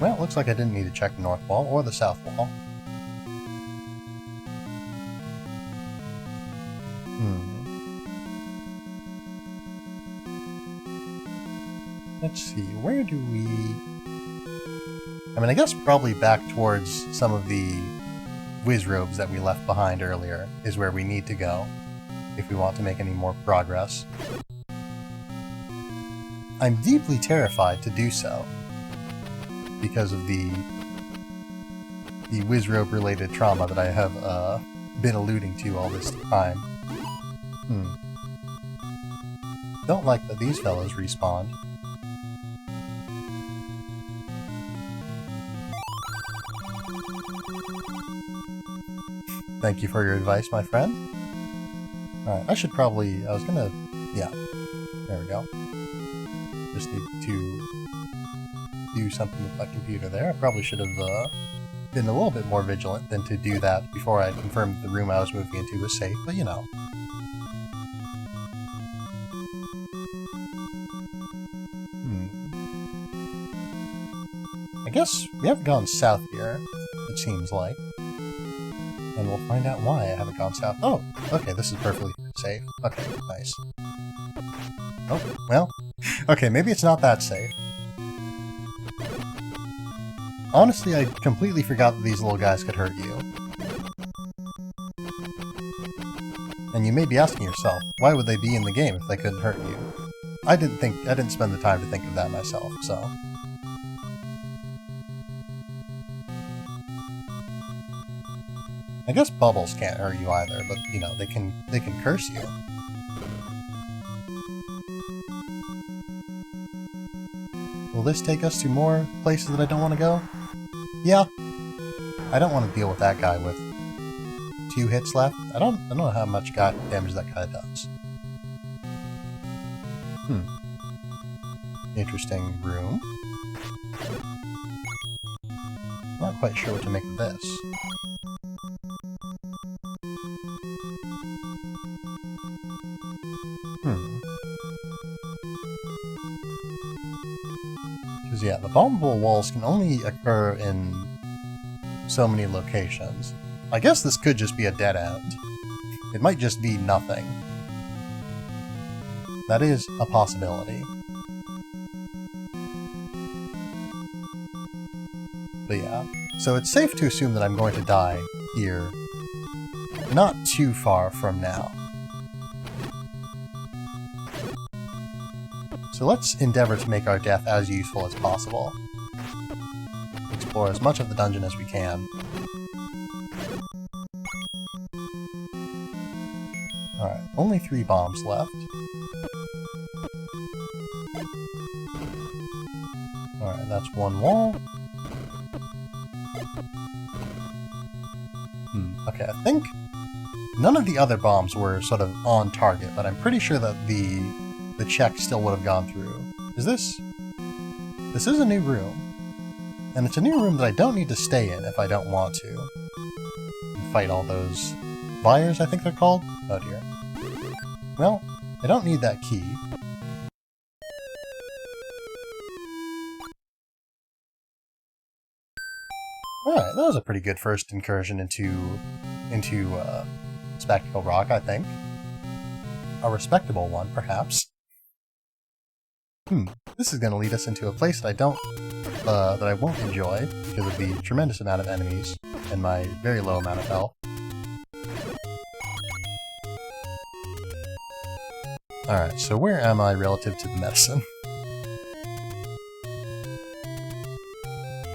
Well, it looks like I didn't need to check the north wall or the south wall. Let's see, where do we... I mean, I guess probably back towards some of the whiz robes that we left behind earlier is where we need to go if we want to make any more progress. I'm deeply terrified to do so because of the whiz robe related trauma that I have been alluding to all this time. Don't like that these fellows respawned. Thank you for your advice, my friend. Alright, I should probably... I was gonna... Yeah. There we go. Just need to do something with my computer there. I probably should have been a little bit more vigilant than to do that before I confirmed the room I was moving into was safe, but you know. I guess we haven't gone south here, it seems like. And we'll find out why I haven't gone south. Oh, okay, this is perfectly safe. Okay, nice. Oh, well, okay, maybe it's not that safe. Honestly, I completely forgot that these little guys could hurt you. And you may be asking yourself, why would they be in the game if they couldn't hurt you? I didn't spend the time to think of that myself, so... I guess bubbles can't hurt you either, but, you know, they can curse you. Will this take us to more places that I don't want to go? Yeah. I don't want to deal with that guy with 2 hits left. I don't know how much damage that guy does. Interesting room. Not quite sure what to make of this. Because, yeah, the bombable walls can only occur in so many locations. I guess this could just be a dead end. It might just be nothing. That is a possibility. But yeah, so it's safe to assume that I'm going to die here not too far from now. So let's endeavor to make our death as useful as possible. Explore as much of the dungeon as we can. Alright, only 3 bombs left. Alright, that's 1 wall. Okay, I think none of the other bombs were sort of on target, but I'm pretty sure that the check still would have gone through. Is this... This is a new room. And it's a new room that I don't need to stay in if I don't want to. Fight all those... Fires, I think they're called? Oh dear. Well, I don't need that key. Alright, that was a pretty good first incursion into Spectacle Rock, I think. A respectable one, perhaps. This is going to lead us into a place that I won't enjoy because of the tremendous amount of enemies and my very low amount of health. Alright, so where am I relative to the medicine?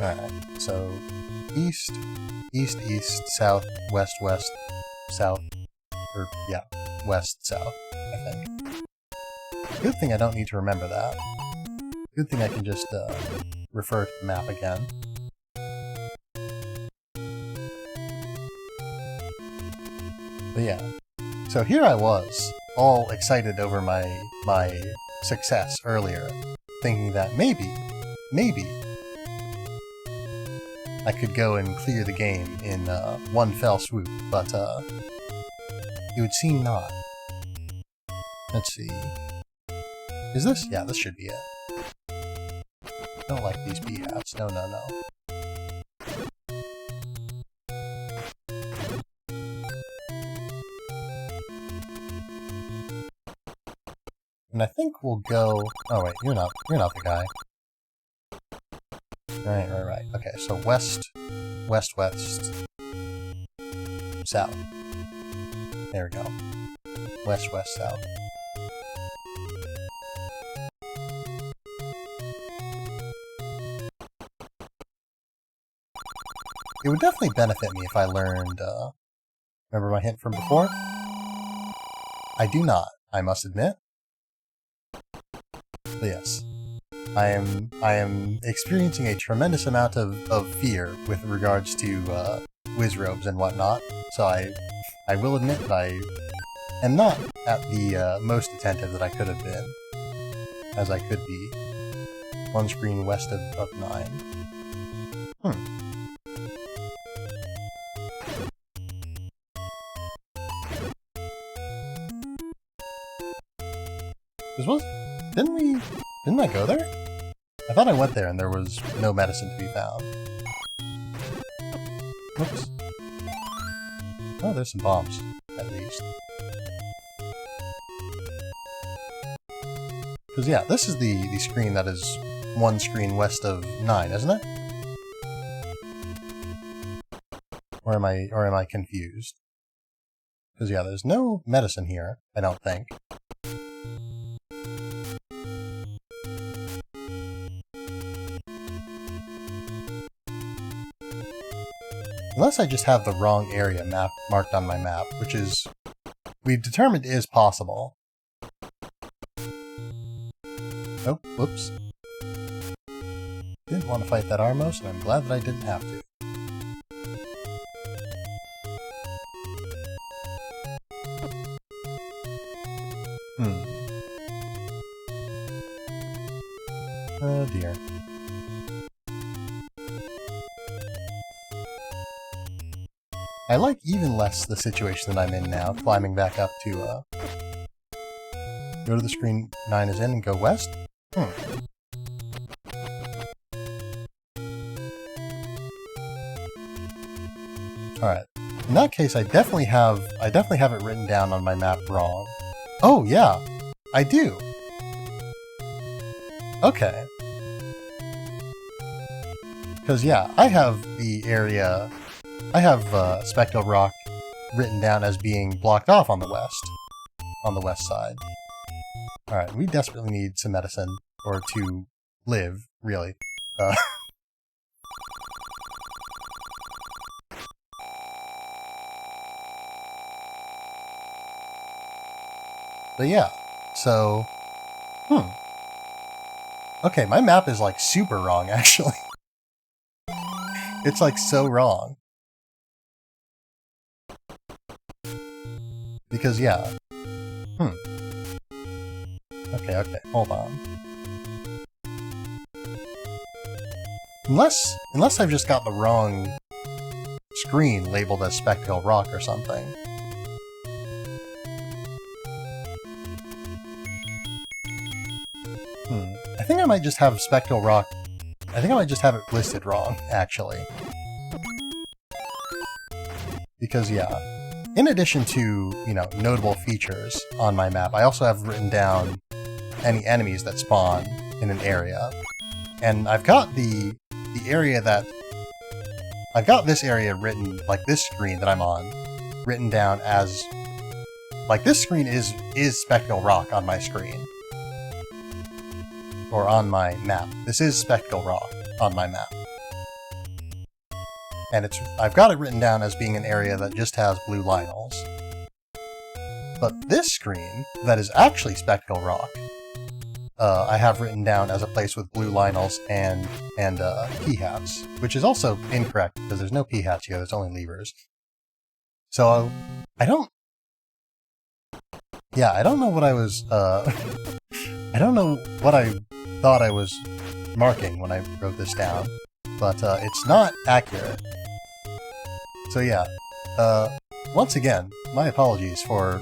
Alright, so east, east, east, south, west, west, south, or yeah, west, south, I think. Good thing I don't need to remember that. Good thing I can just refer to the map again. But yeah, so here I was, all excited over my success earlier, thinking that maybe, I could go and clear the game in one fell swoop, but it would seem not. Let's see. Is this? Yeah, this should be it. Don't like these bee hats. No, no, no. And I think we'll go... Oh wait, you're not the guy. Right. Okay, so west, south. There we go. West, south. It would definitely benefit me if I learned, remember my hint from before? I do not, I must admit. But yes. I am experiencing a tremendous amount of fear with regards to whiz robes and whatnot, so I will admit that I am not at the most attentive that I could have been, as I could be. One screen west of 9. Didn't I go there? I thought I went there and there was no medicine to be found. Whoops. Oh, there's some bombs, at least. Because yeah, this is the screen that is one screen west of 9, isn't it? Or am I confused? Because yeah, there's no medicine here, I don't think. Unless I just have the wrong area marked on my map, which is, we've determined is possible. Oh, whoops. Didn't want to fight that Armos, and I'm glad that I didn't have to. Oh dear. I like even less the situation that I'm in now, climbing back up to, go to the screen 9 is in and go west? Alright. In that case, I definitely have it written down on my map wrong. Oh, yeah! I do! Okay. Because, yeah, I have the area... I have Spectral Rock written down as being blocked off on the west side. Alright, we desperately need some medicine, or to live, really. But yeah, so... Okay, my map is like super wrong, actually. It's like so wrong. Because, yeah. Okay, hold on. Unless I've just got the wrong screen labeled as Spectral Rock or something. I think I might just have Spectral Rock... I think I might just have it listed wrong, actually. Because, yeah. In addition to, you know, notable features on my map, I also have written down any enemies that spawn in an area. And I've got the area that... I've got this area written, like this screen that I'm on, written down as... Like, this screen is Spectral Rock on my screen. Or on my map. This is Spectral Rock on my map. And I've got it written down as being an area that just has blue Lynels. But this screen, that is actually Spectral Rock, I have written down as a place with blue Lynels and P-hats, which is also incorrect, because there's no P-hats here, there's only levers. So, I don't know what I was, I don't know what I thought I was marking when I wrote this down. but it's not accurate. So yeah, once again, my apologies for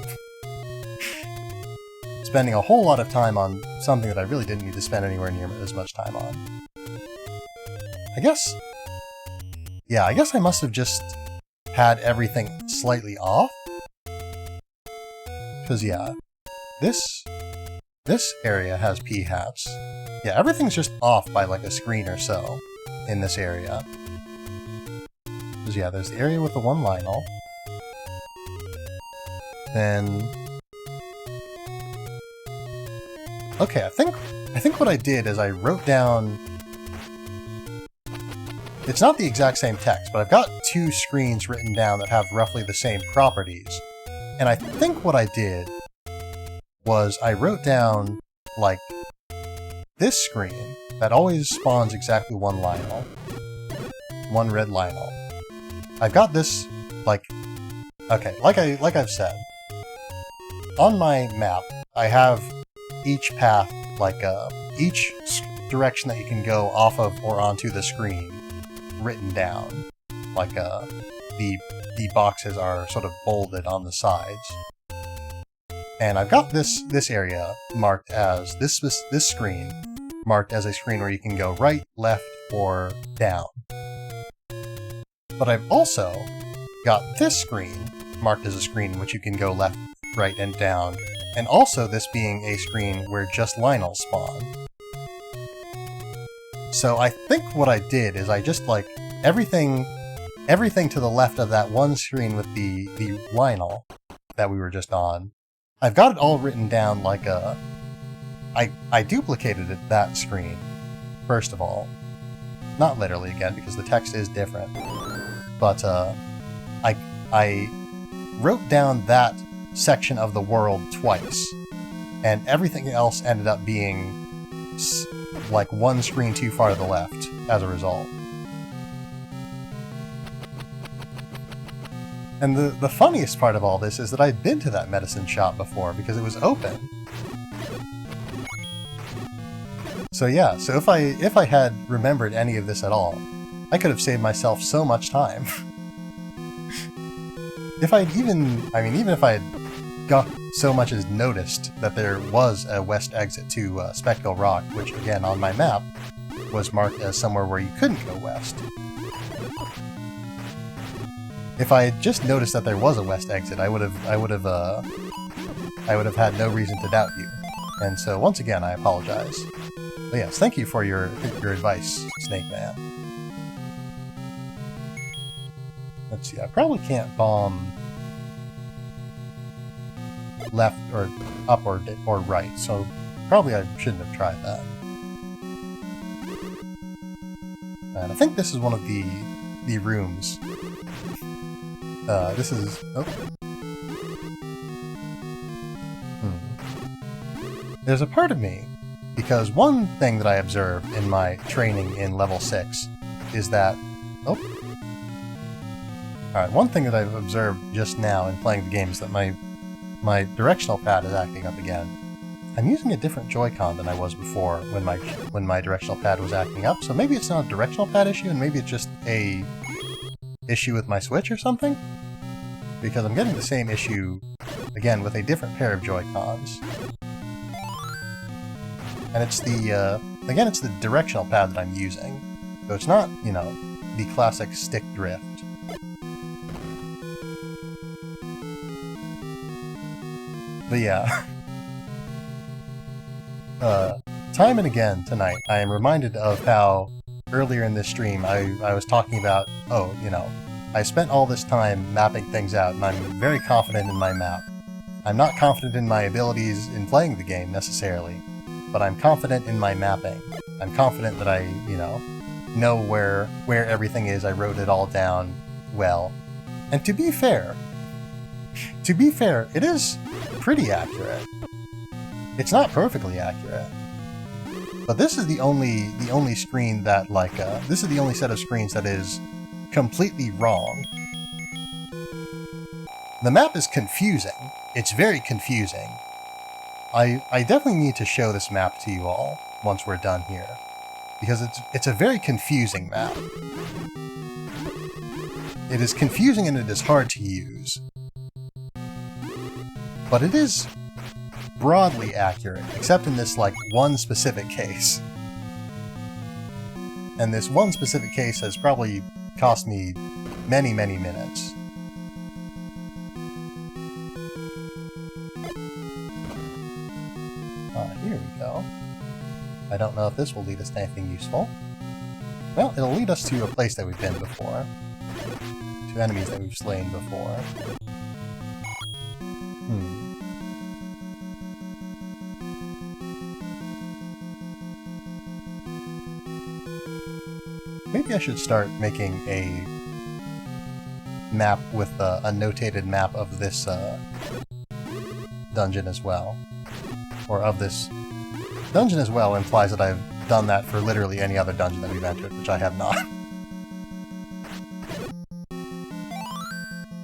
spending a whole lot of time on something that I really didn't need to spend anywhere near as much time on. I guess I must have just had everything slightly off. Because yeah, this area has p-hats. Yeah, everything's just off by like a screen or so in this area. Because yeah, there's the area with the one Lionel. Then... Okay, I think what I did is I wrote down... It's not the exact same text, but I've got two screens written down that have roughly the same properties. And I think what I did was I wrote down, like, this screen that always spawns exactly one Lionel. One red Lionel. I've got this, like... Okay, like I've said. On my map, I have each path, like, each direction that you can go off of or onto the screen written down. Like, the boxes are sort of bolded on the sides. And I've got this area marked as, this screen marked as a screen where you can go right, left, or down. But I've also got this screen marked as a screen in which you can go left, right, and down, and also this being a screen where just Lionels spawn. So I think what I did is I just, like, everything to the left of that one screen with the Lionel that we were just on, I've got it all written down like a... I duplicated that screen, first of all. Not literally, again, because the text is different. But, I wrote down that section of the world twice, and everything else ended up being, like, one screen too far to the left, as a result. And the funniest part of all this is that I'd been to that medicine shop before, because it was open. So yeah, so if I had remembered any of this at all, I could have saved myself so much time. Even if I had got so much as noticed that there was a west exit to Spectral Rock, which again on my map was marked as somewhere where you couldn't go west. If I had just noticed that there was a west exit, I would have had no reason to doubt you. And so once again, I apologize. But yes, thank you for your advice, Snake Man. Let's see, I probably can't bomb left or up or right, so probably I shouldn't have tried that. And I think this is one of the rooms. This is... Oh. There's a part of me, because one thing that I observed in my training in level 6 is that... Oh. Alright, one thing that I've observed just now in playing the game is that my directional pad is acting up again. I'm using a different Joy-Con than I was before when my directional pad was acting up, so maybe it's not a directional pad issue, and maybe it's just a issue with my Switch or something? Because I'm getting the same issue, again, with a different pair of Joy-Cons. And it's again, it's the directional pad that I'm using. So it's not, you know, the classic stick drift. But yeah. Time and again tonight, I am reminded of how earlier in this stream I was talking about, oh, you know, I spent all this time mapping things out, and I'm very confident in my map. I'm not confident in my abilities in playing the game, necessarily, but I'm confident in my mapping. I'm confident that I, you know where everything is. I wrote it all down well. And to be fair, it is pretty accurate. It's not perfectly accurate. But this is the only screen that, like, this is the only set of screens that is completely wrong. The map is confusing. It's very confusing. I definitely need to show this map to you all once we're done here. because it's a very confusing map. It is confusing and it is hard to use. But it is broadly accurate, except in this, like, one specific case. And this one specific case has probably cost me many, many minutes. Here we go. I don't know if this will lead us to anything useful. Well, it'll lead us to a place that we've been before. To enemies that we've slain before. Maybe I should start making a map with a notated map of this dungeon as well. Or of this dungeon as well implies that I've done that for literally any other dungeon that we've entered, which I have not.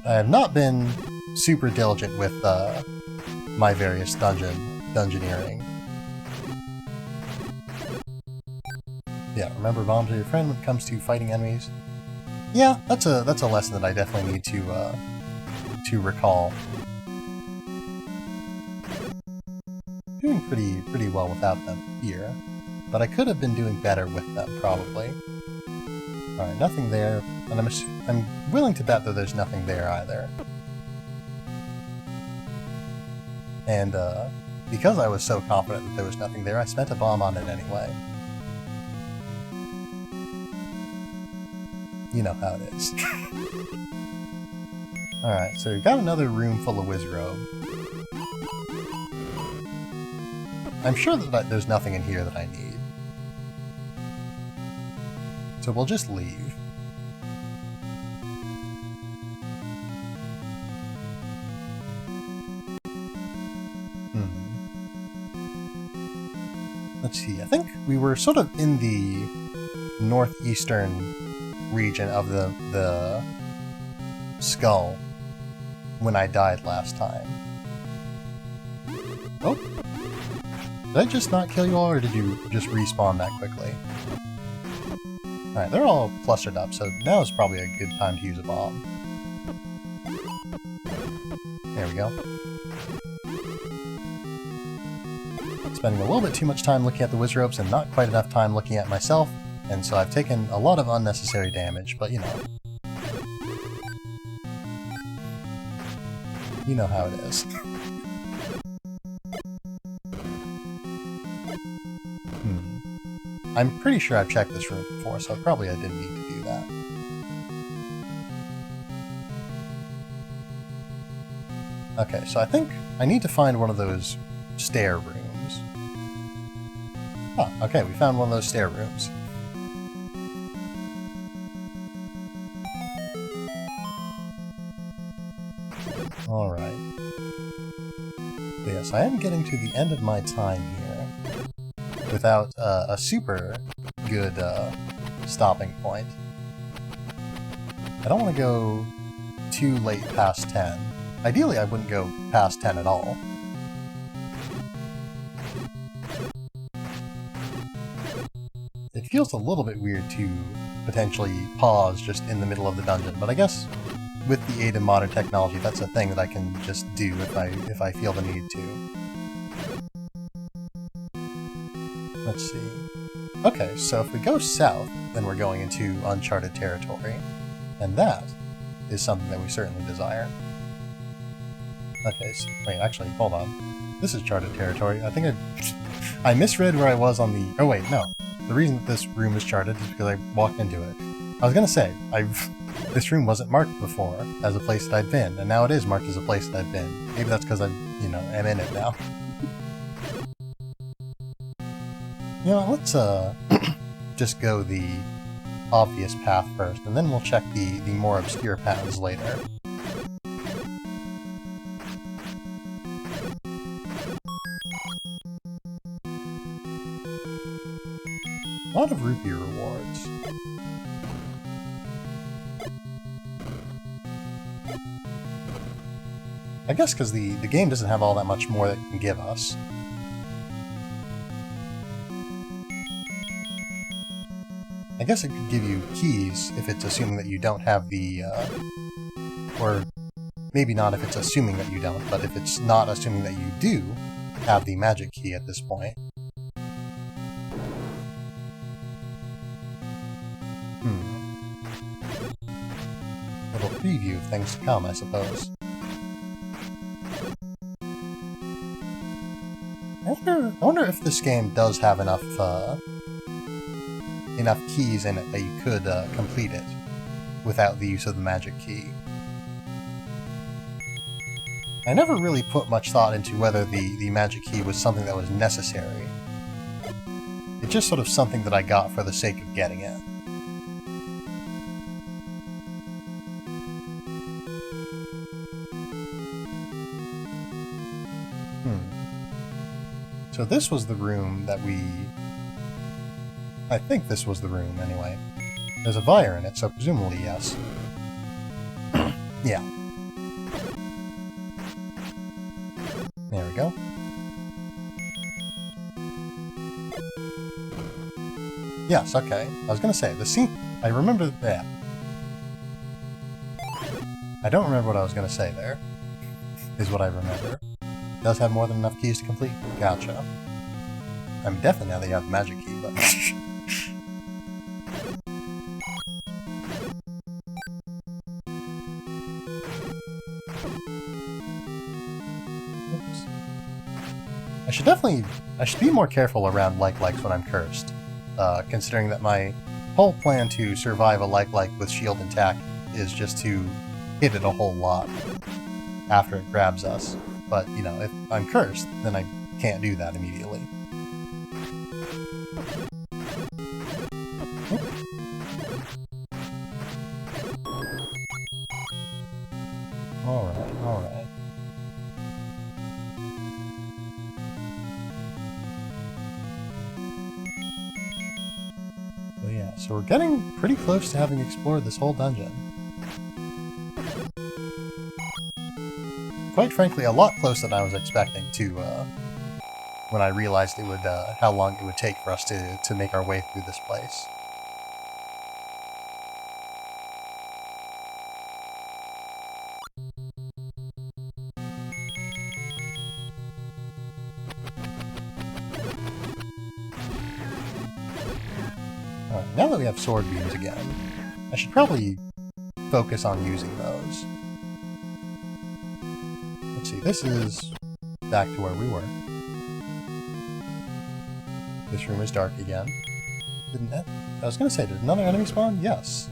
I have not been super diligent with my various dungeoneering. Yeah, remember bomb to your friend when it comes to fighting enemies. Yeah, that's a lesson that I definitely need to recall. Doing pretty well without them here, but I could have been doing better with them probably. All right, nothing there, and I'm willing to bet that there's nothing there either. And because I was so confident that there was nothing there, I spent a bomb on it anyway. You know how it is. Alright, so we've got another room full of Wizrobe. I'm sure that there's nothing in here that I need. So we'll just leave. Let's see, I think we were sort of in the northeastern region of the skull when I died last time. Oh! Did I just not kill you all, or did you just respawn that quickly? Alright, they're all clustered up, so now is probably a good time to use a bomb. There we go. Spending a little bit too much time looking at the Wizrobes and not quite enough time looking at myself, and so I've taken a lot of unnecessary damage, but you know. You know how it is. I'm pretty sure I've checked this room before, so probably I didn't need to do that. Okay, so I think I need to find one of those stair rooms. Oh, okay, we found one of those stair rooms. Alright. Yes, I am getting to the end of my time here without a super good stopping point. I don't want to go too late past 10. Ideally, I wouldn't go past 10 at all. It feels a little bit weird to potentially pause just in the middle of the dungeon, but I guess with the aid of modern technology, that's a thing that I can just do if I feel the need to. Let's see. Okay, so if we go south, then we're going into uncharted territory, and that is something that we certainly desire. Okay, so, wait, actually, hold on. This is charted territory. I think I misread where I was on the... Oh wait, no. The reason that this room is charted is because I walked into it. I was gonna say, this room wasn't marked before as a place that I'd been, and now it is marked as a place that I've been. Maybe that's because I'm in it now. You know, let's just go the obvious path first, and then we'll check the more obscure paths later. A lot of rupee rewards. I guess because the game doesn't have all that much more that it can give us. I guess it could give you keys if it's assuming that you don't have the, or maybe not if it's assuming that you don't, but if it's not assuming that you do have the magic key at this point. Little preview of things to come, I suppose. I wonder if this game does have enough keys in it that you could complete it without the use of the magic key. I never really put much thought into whether the magic key was something that was necessary. It's just sort of something that I got for the sake of getting it. So this was the room that we... I think this was the room, anyway. There's a fire in it, so presumably yes. Yeah. There we go. Yes, okay. I was gonna say, the scene... I remember that. I don't remember what I was gonna say there, is what I remember. It does have more than enough keys to complete. Gotcha. I'm definitely now that you have the magic key, but... Oops. I should be more careful around like-likes when I'm cursed, considering that my whole plan to survive a like-like with shield intact is just to hit it a whole lot after it grabs us. But, you know, if I'm cursed, then I can't do that immediately. Alright, alright. So yeah, so we're getting pretty close to having explored this whole dungeon. Quite frankly, a lot closer than I was expecting to, when I realized it would, how long it would take for us to make our way through this place. Alright, now that we have sword beams again, I should probably focus on using those. Let's see, this is back to where we were. This room is dark again. I was gonna say, did another enemy spawn? Yes.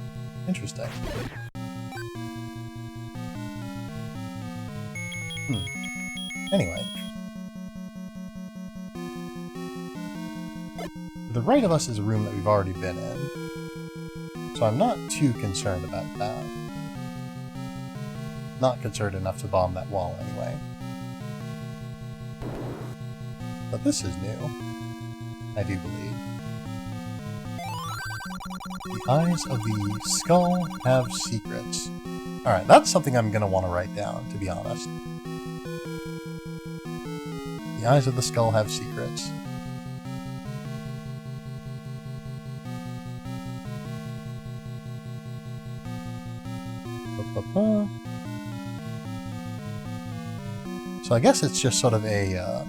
Interesting. Anyway. To the right of us is a room that we've already been in. So I'm not too concerned about that. Not concerned enough to bomb that wall anyway. But this is new, I do believe. The eyes of the skull have secrets. Alright, that's something I'm going to want to write down, to be honest. The eyes of the skull have secrets. So I guess it's just sort of a,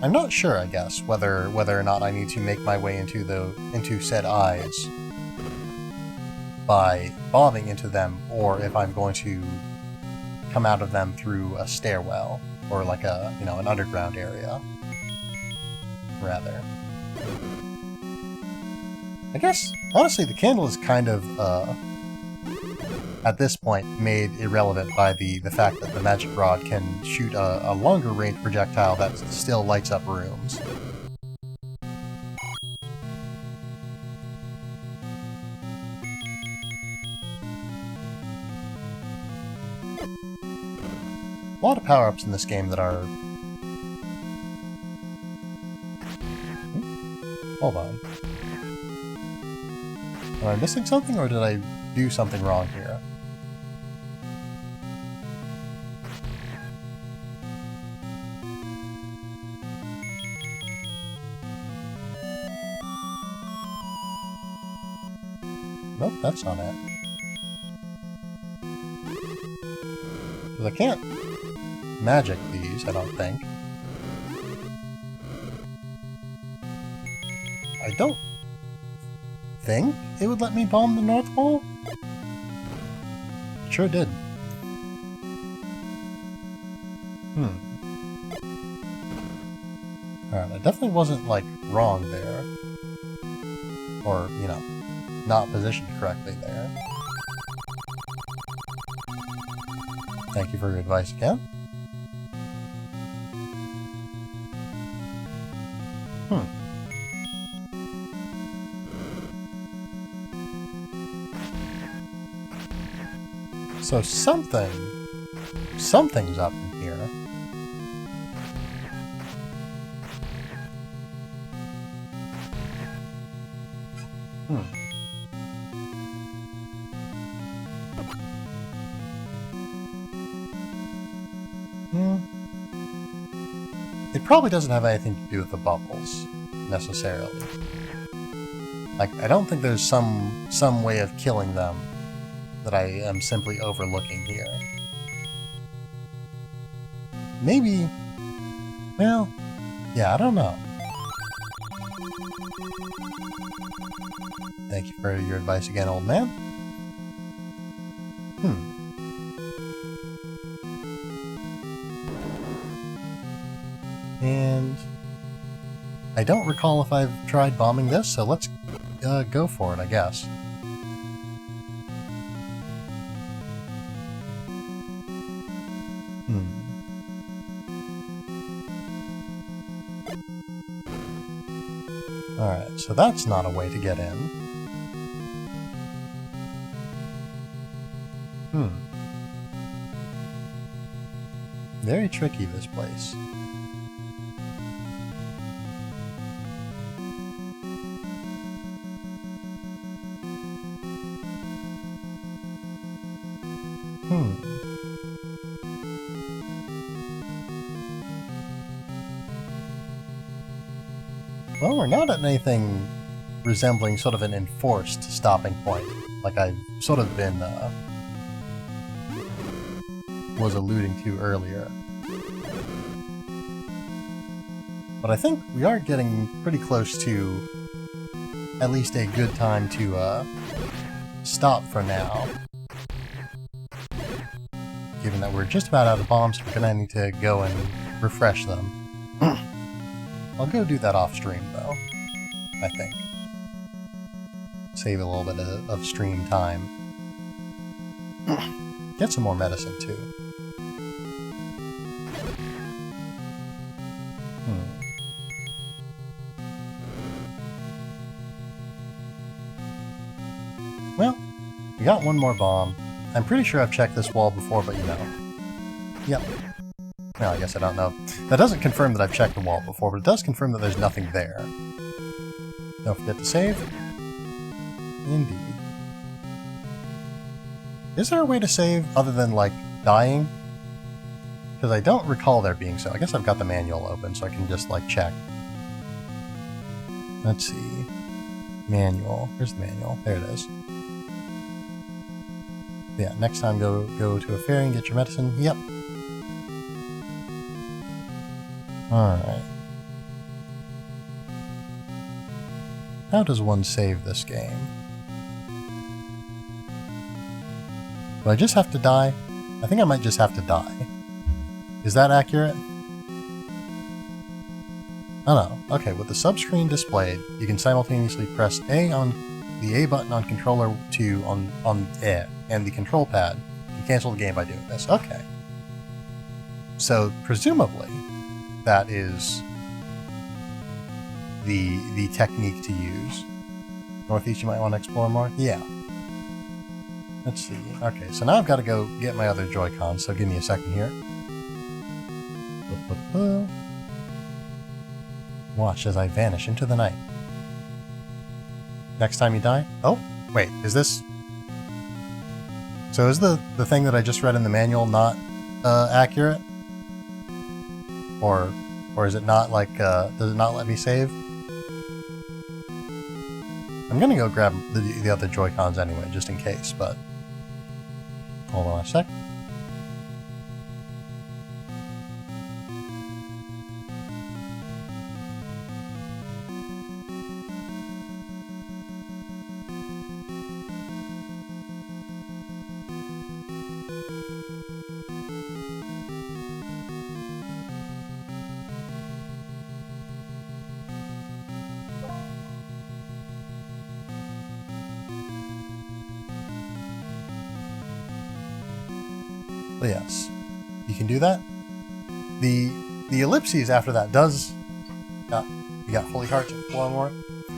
I'm not sure, I guess, whether or not I need to make my way into said eyes by bombing into them, or if I'm going to come out of them through a stairwell, or like a, you know, an underground area, rather. I guess, honestly, the candle is kind of, at this point, made irrelevant by the fact that the magic rod can shoot a longer range projectile that still lights up rooms. A lot of power-ups in this game that are... Hold on. Am I missing something, or did I do something wrong here? Nope, that's not it. Because I can't magic these, I don't think. I don't think it would let me bomb the North Pole. It sure did. Alright, I definitely wasn't, like, wrong there. Or, you know, not positioned correctly there. Thank you for your advice again. So something's up in here. It probably doesn't have anything to do with the bubbles, necessarily. Like, I don't think there's some way of killing them that I am simply overlooking here. Maybe... well, yeah, I don't know. Thank you for your advice again, old man. And I don't recall if I've tried bombing this, so let's go for it, I guess. Alright, so that's not a way to get in. Very tricky, this place. Well, we're not at anything resembling sort of an enforced stopping point, like I've sort of been, was alluding to earlier. But I think we are getting pretty close to at least a good time to, stop for now. Given that we're just about out of bombs, we're gonna need to go and refresh them. I'll go do that off stream, though, I think. Save a little bit of stream time. Get some more medicine, too. Well, we got one more bomb. I'm pretty sure I've checked this wall before, but you know. Yep. Well, I guess I don't know. That doesn't confirm that I've checked the wall before, but it does confirm that there's nothing there. Don't forget to save. Indeed. Is there a way to save other than, like, dying? Because I don't recall there being so. I guess I've got the manual open, so I can just, like, check. Let's see. Manual. Here's the manual. There it is. Yeah, next time go to a ferry and get your medicine. Yep. Alright. How does one save this game? Do I just have to die? I think I might just have to die. Is that accurate? Oh no. Okay, with the subscreen displayed, you can simultaneously press A on the A button on controller 2 on A and the control pad. You cancel the game by doing this. Okay. So presumably that is the technique to use. Northeast, you might want to explore more? Yeah. Let's see. Okay, so now I've got to go get my other Joy-Con, so give me a second here. Watch as I vanish into the night. Next time you die? Oh, wait, is this... So is the thing that I just read in the manual not accurate? Or is it not like, does it not let me save? I'm gonna go grab the other Joy-Cons anyway, just in case, but... Hold on a sec. But yes, you can do that. The ellipses after that does... you got fully heart to explore more.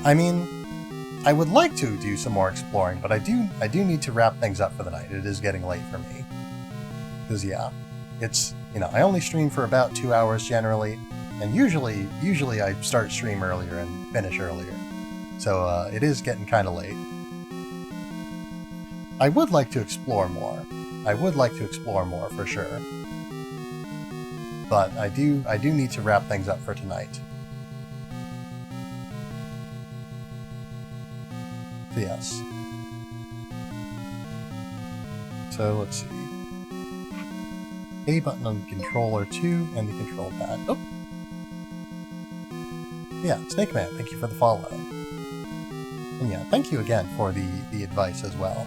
I mean, I would like to do some more exploring, but I do need to wrap things up for the night. It is getting late for me. Because yeah, it's, you know, I only stream for about 2 hours generally, and usually I start stream earlier and finish earlier. So it is getting kind of late. I would like to explore more. I would like to explore more for sure. But I do need to wrap things up for tonight. So yes. So let's see. A button on the controller 2 and the control pad. Oh! Yeah, Snake Man, thank you for the follow. And yeah, thank you again for the advice as well.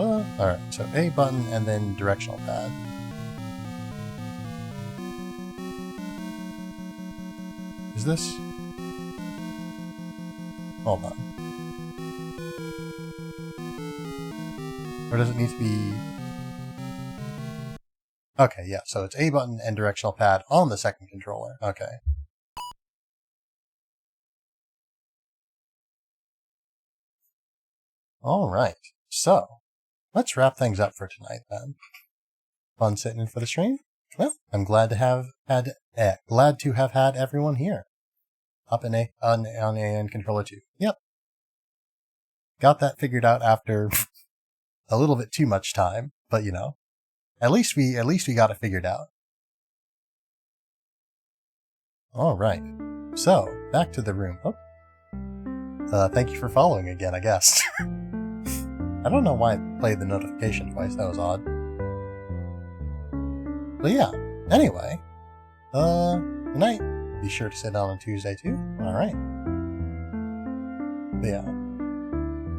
Alright, so A button and then directional pad. Is this? Hold on. Or does it need to be... Okay, yeah, so it's A button and directional pad on the second controller. Okay. Alright, so let's wrap things up for tonight then. Fun sitting in for the stream? Well, I'm glad to have had everyone here. Up in on A and controller 2. Yep. Got that figured out after a little bit too much time, but you know, at least we got it figured out. All right. So, back to the room. Oh. Thank you for following again, I guess. I don't know why I played the notification twice. That was odd. But yeah. Anyway. Good night. Be sure to sit down on Tuesday too. Alright. Yeah.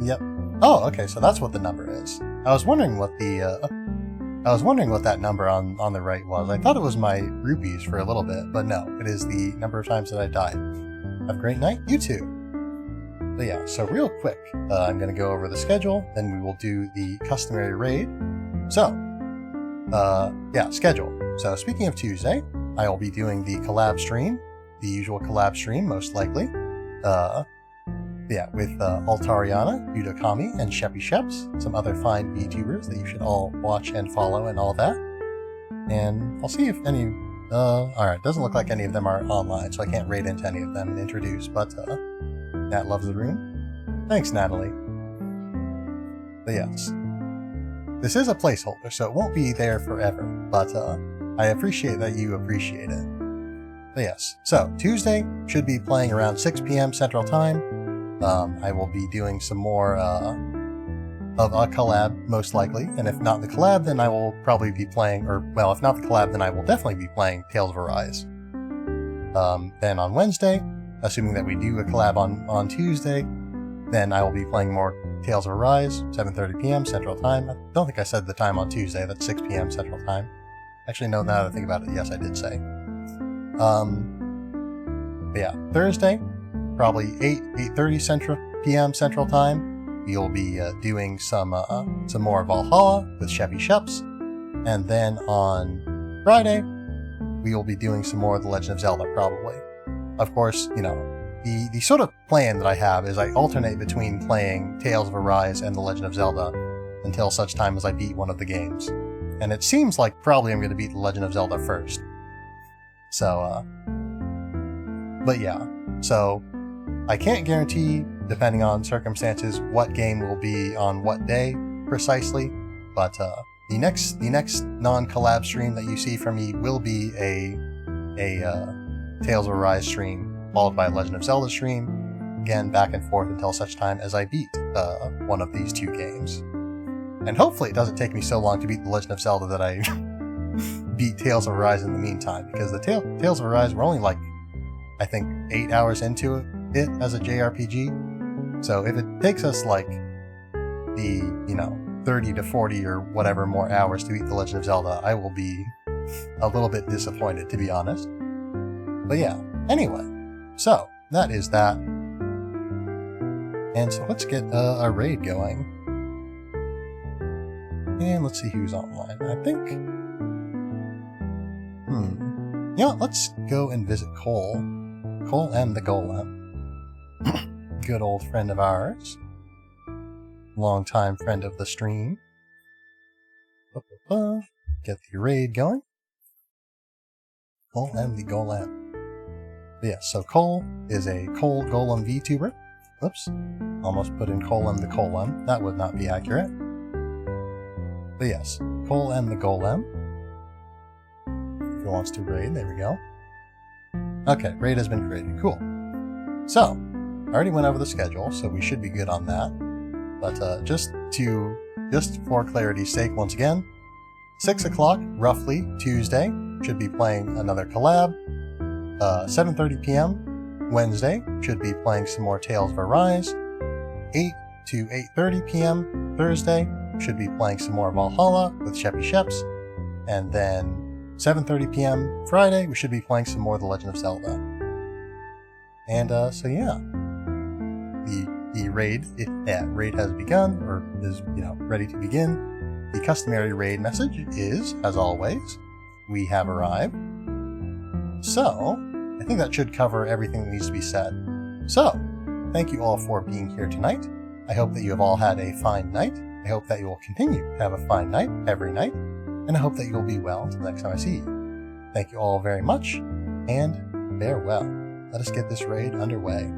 Yep. Oh, okay, so that's what the number is. I was wondering what that number on the right was. I thought it was my rupees for a little bit, but no, it is the number of times that I died. Have a great night, you too. But yeah, so real quick, I'm gonna go over the schedule, then we will do the customary raid. So, yeah, schedule. So speaking of Tuesday, I will be doing the collab stream, the usual collab stream, most likely. Yeah, with Altariana, Udokami, and Sheppy Sheps, some other fine VTubers that you should all watch and follow and all that. And I'll see if any... alright, doesn't look like any of them are online, so I can't raid into any of them and introduce, but Nat loves the room. Thanks, Natalie. But yes. This is a placeholder, so it won't be there forever, but I appreciate that you appreciate it. But yes, so Tuesday should be playing around 6 p.m. Central Time. I will be doing some more of a collab, most likely, and if not the collab, then I will probably be playing, or, well, if not the collab, then I will definitely be playing Tales of Arise. Then on Wednesday, assuming that we do a collab on Tuesday, then I will be playing more Tales of Arise, 7:30 p.m. Central Time. I don't think I said the time on Tuesday, that's 6 p.m. Central Time. Actually, no, now that I think about it, yes, I did say. But yeah, Thursday, probably 8:30 p.m. Central Time, we'll be doing some more Valhalla with Sheppy Sheps, and then on Friday, we will be doing some more of the Legend of Zelda, probably. Of course, you know, the sort of plan that I have is I alternate between playing Tales of Arise and the Legend of Zelda until such time as I beat one of the games. And it seems like probably I'm going to beat the Legend of Zelda first. So, but yeah, so I can't guarantee, depending on circumstances, what game will be on what day precisely, but the next non-collab stream that you see from me will be a Tales of Arise stream, followed by a Legend of Zelda stream, again back and forth until such time as I beat one of these two games. And hopefully it doesn't take me so long to beat the Legend of Zelda that I beat Tales of Arise in the meantime, because the Tales of Arise were only like, I think, 8 hours into it as a JRPG. So if it takes us like the, 30 to 40 or whatever more hours to beat the Legend of Zelda, I will be a little bit disappointed, to be honest. But yeah, anyway, so that is that. And so let's get a raid going. And let's see who's online. I think... let's go and visit Cole. Cole M. the Golem. Good old friend of ours. Longtime friend of the stream. Get the raid going. Cole M. the Golem. But yeah, so Cole is a Cole Golem VTuber. Oops. Almost put in Cole M. the Golem. That would not be accurate. But yes, Cole M. the Golem. If he wants to raid, there we go. Okay, raid has been created. Cool. So, I already went over the schedule, so we should be good on that. But just for clarity's sake, once again, 6 o'clock, roughly, Tuesday, should be playing another collab. 7:30 p.m. Wednesday, should be playing some more Tales of Arise. 8 to 8:30 p.m. Thursday, should be playing some more Valhalla with Sheppy Sheps. And then 7:30 p.m. Friday, we should be playing some more The Legend of Zelda. And so yeah, the raid has begun, or is ready to begin. The customary raid message is, as always, we have arrived. So I think that should cover everything that needs to be said. So thank you all for being here tonight. I hope that you have all had a fine night. I hope that you will continue to have a fine night every night, and I hope that you will be well until the next time I see you. Thank you all very much, and farewell. Let us get this raid underway.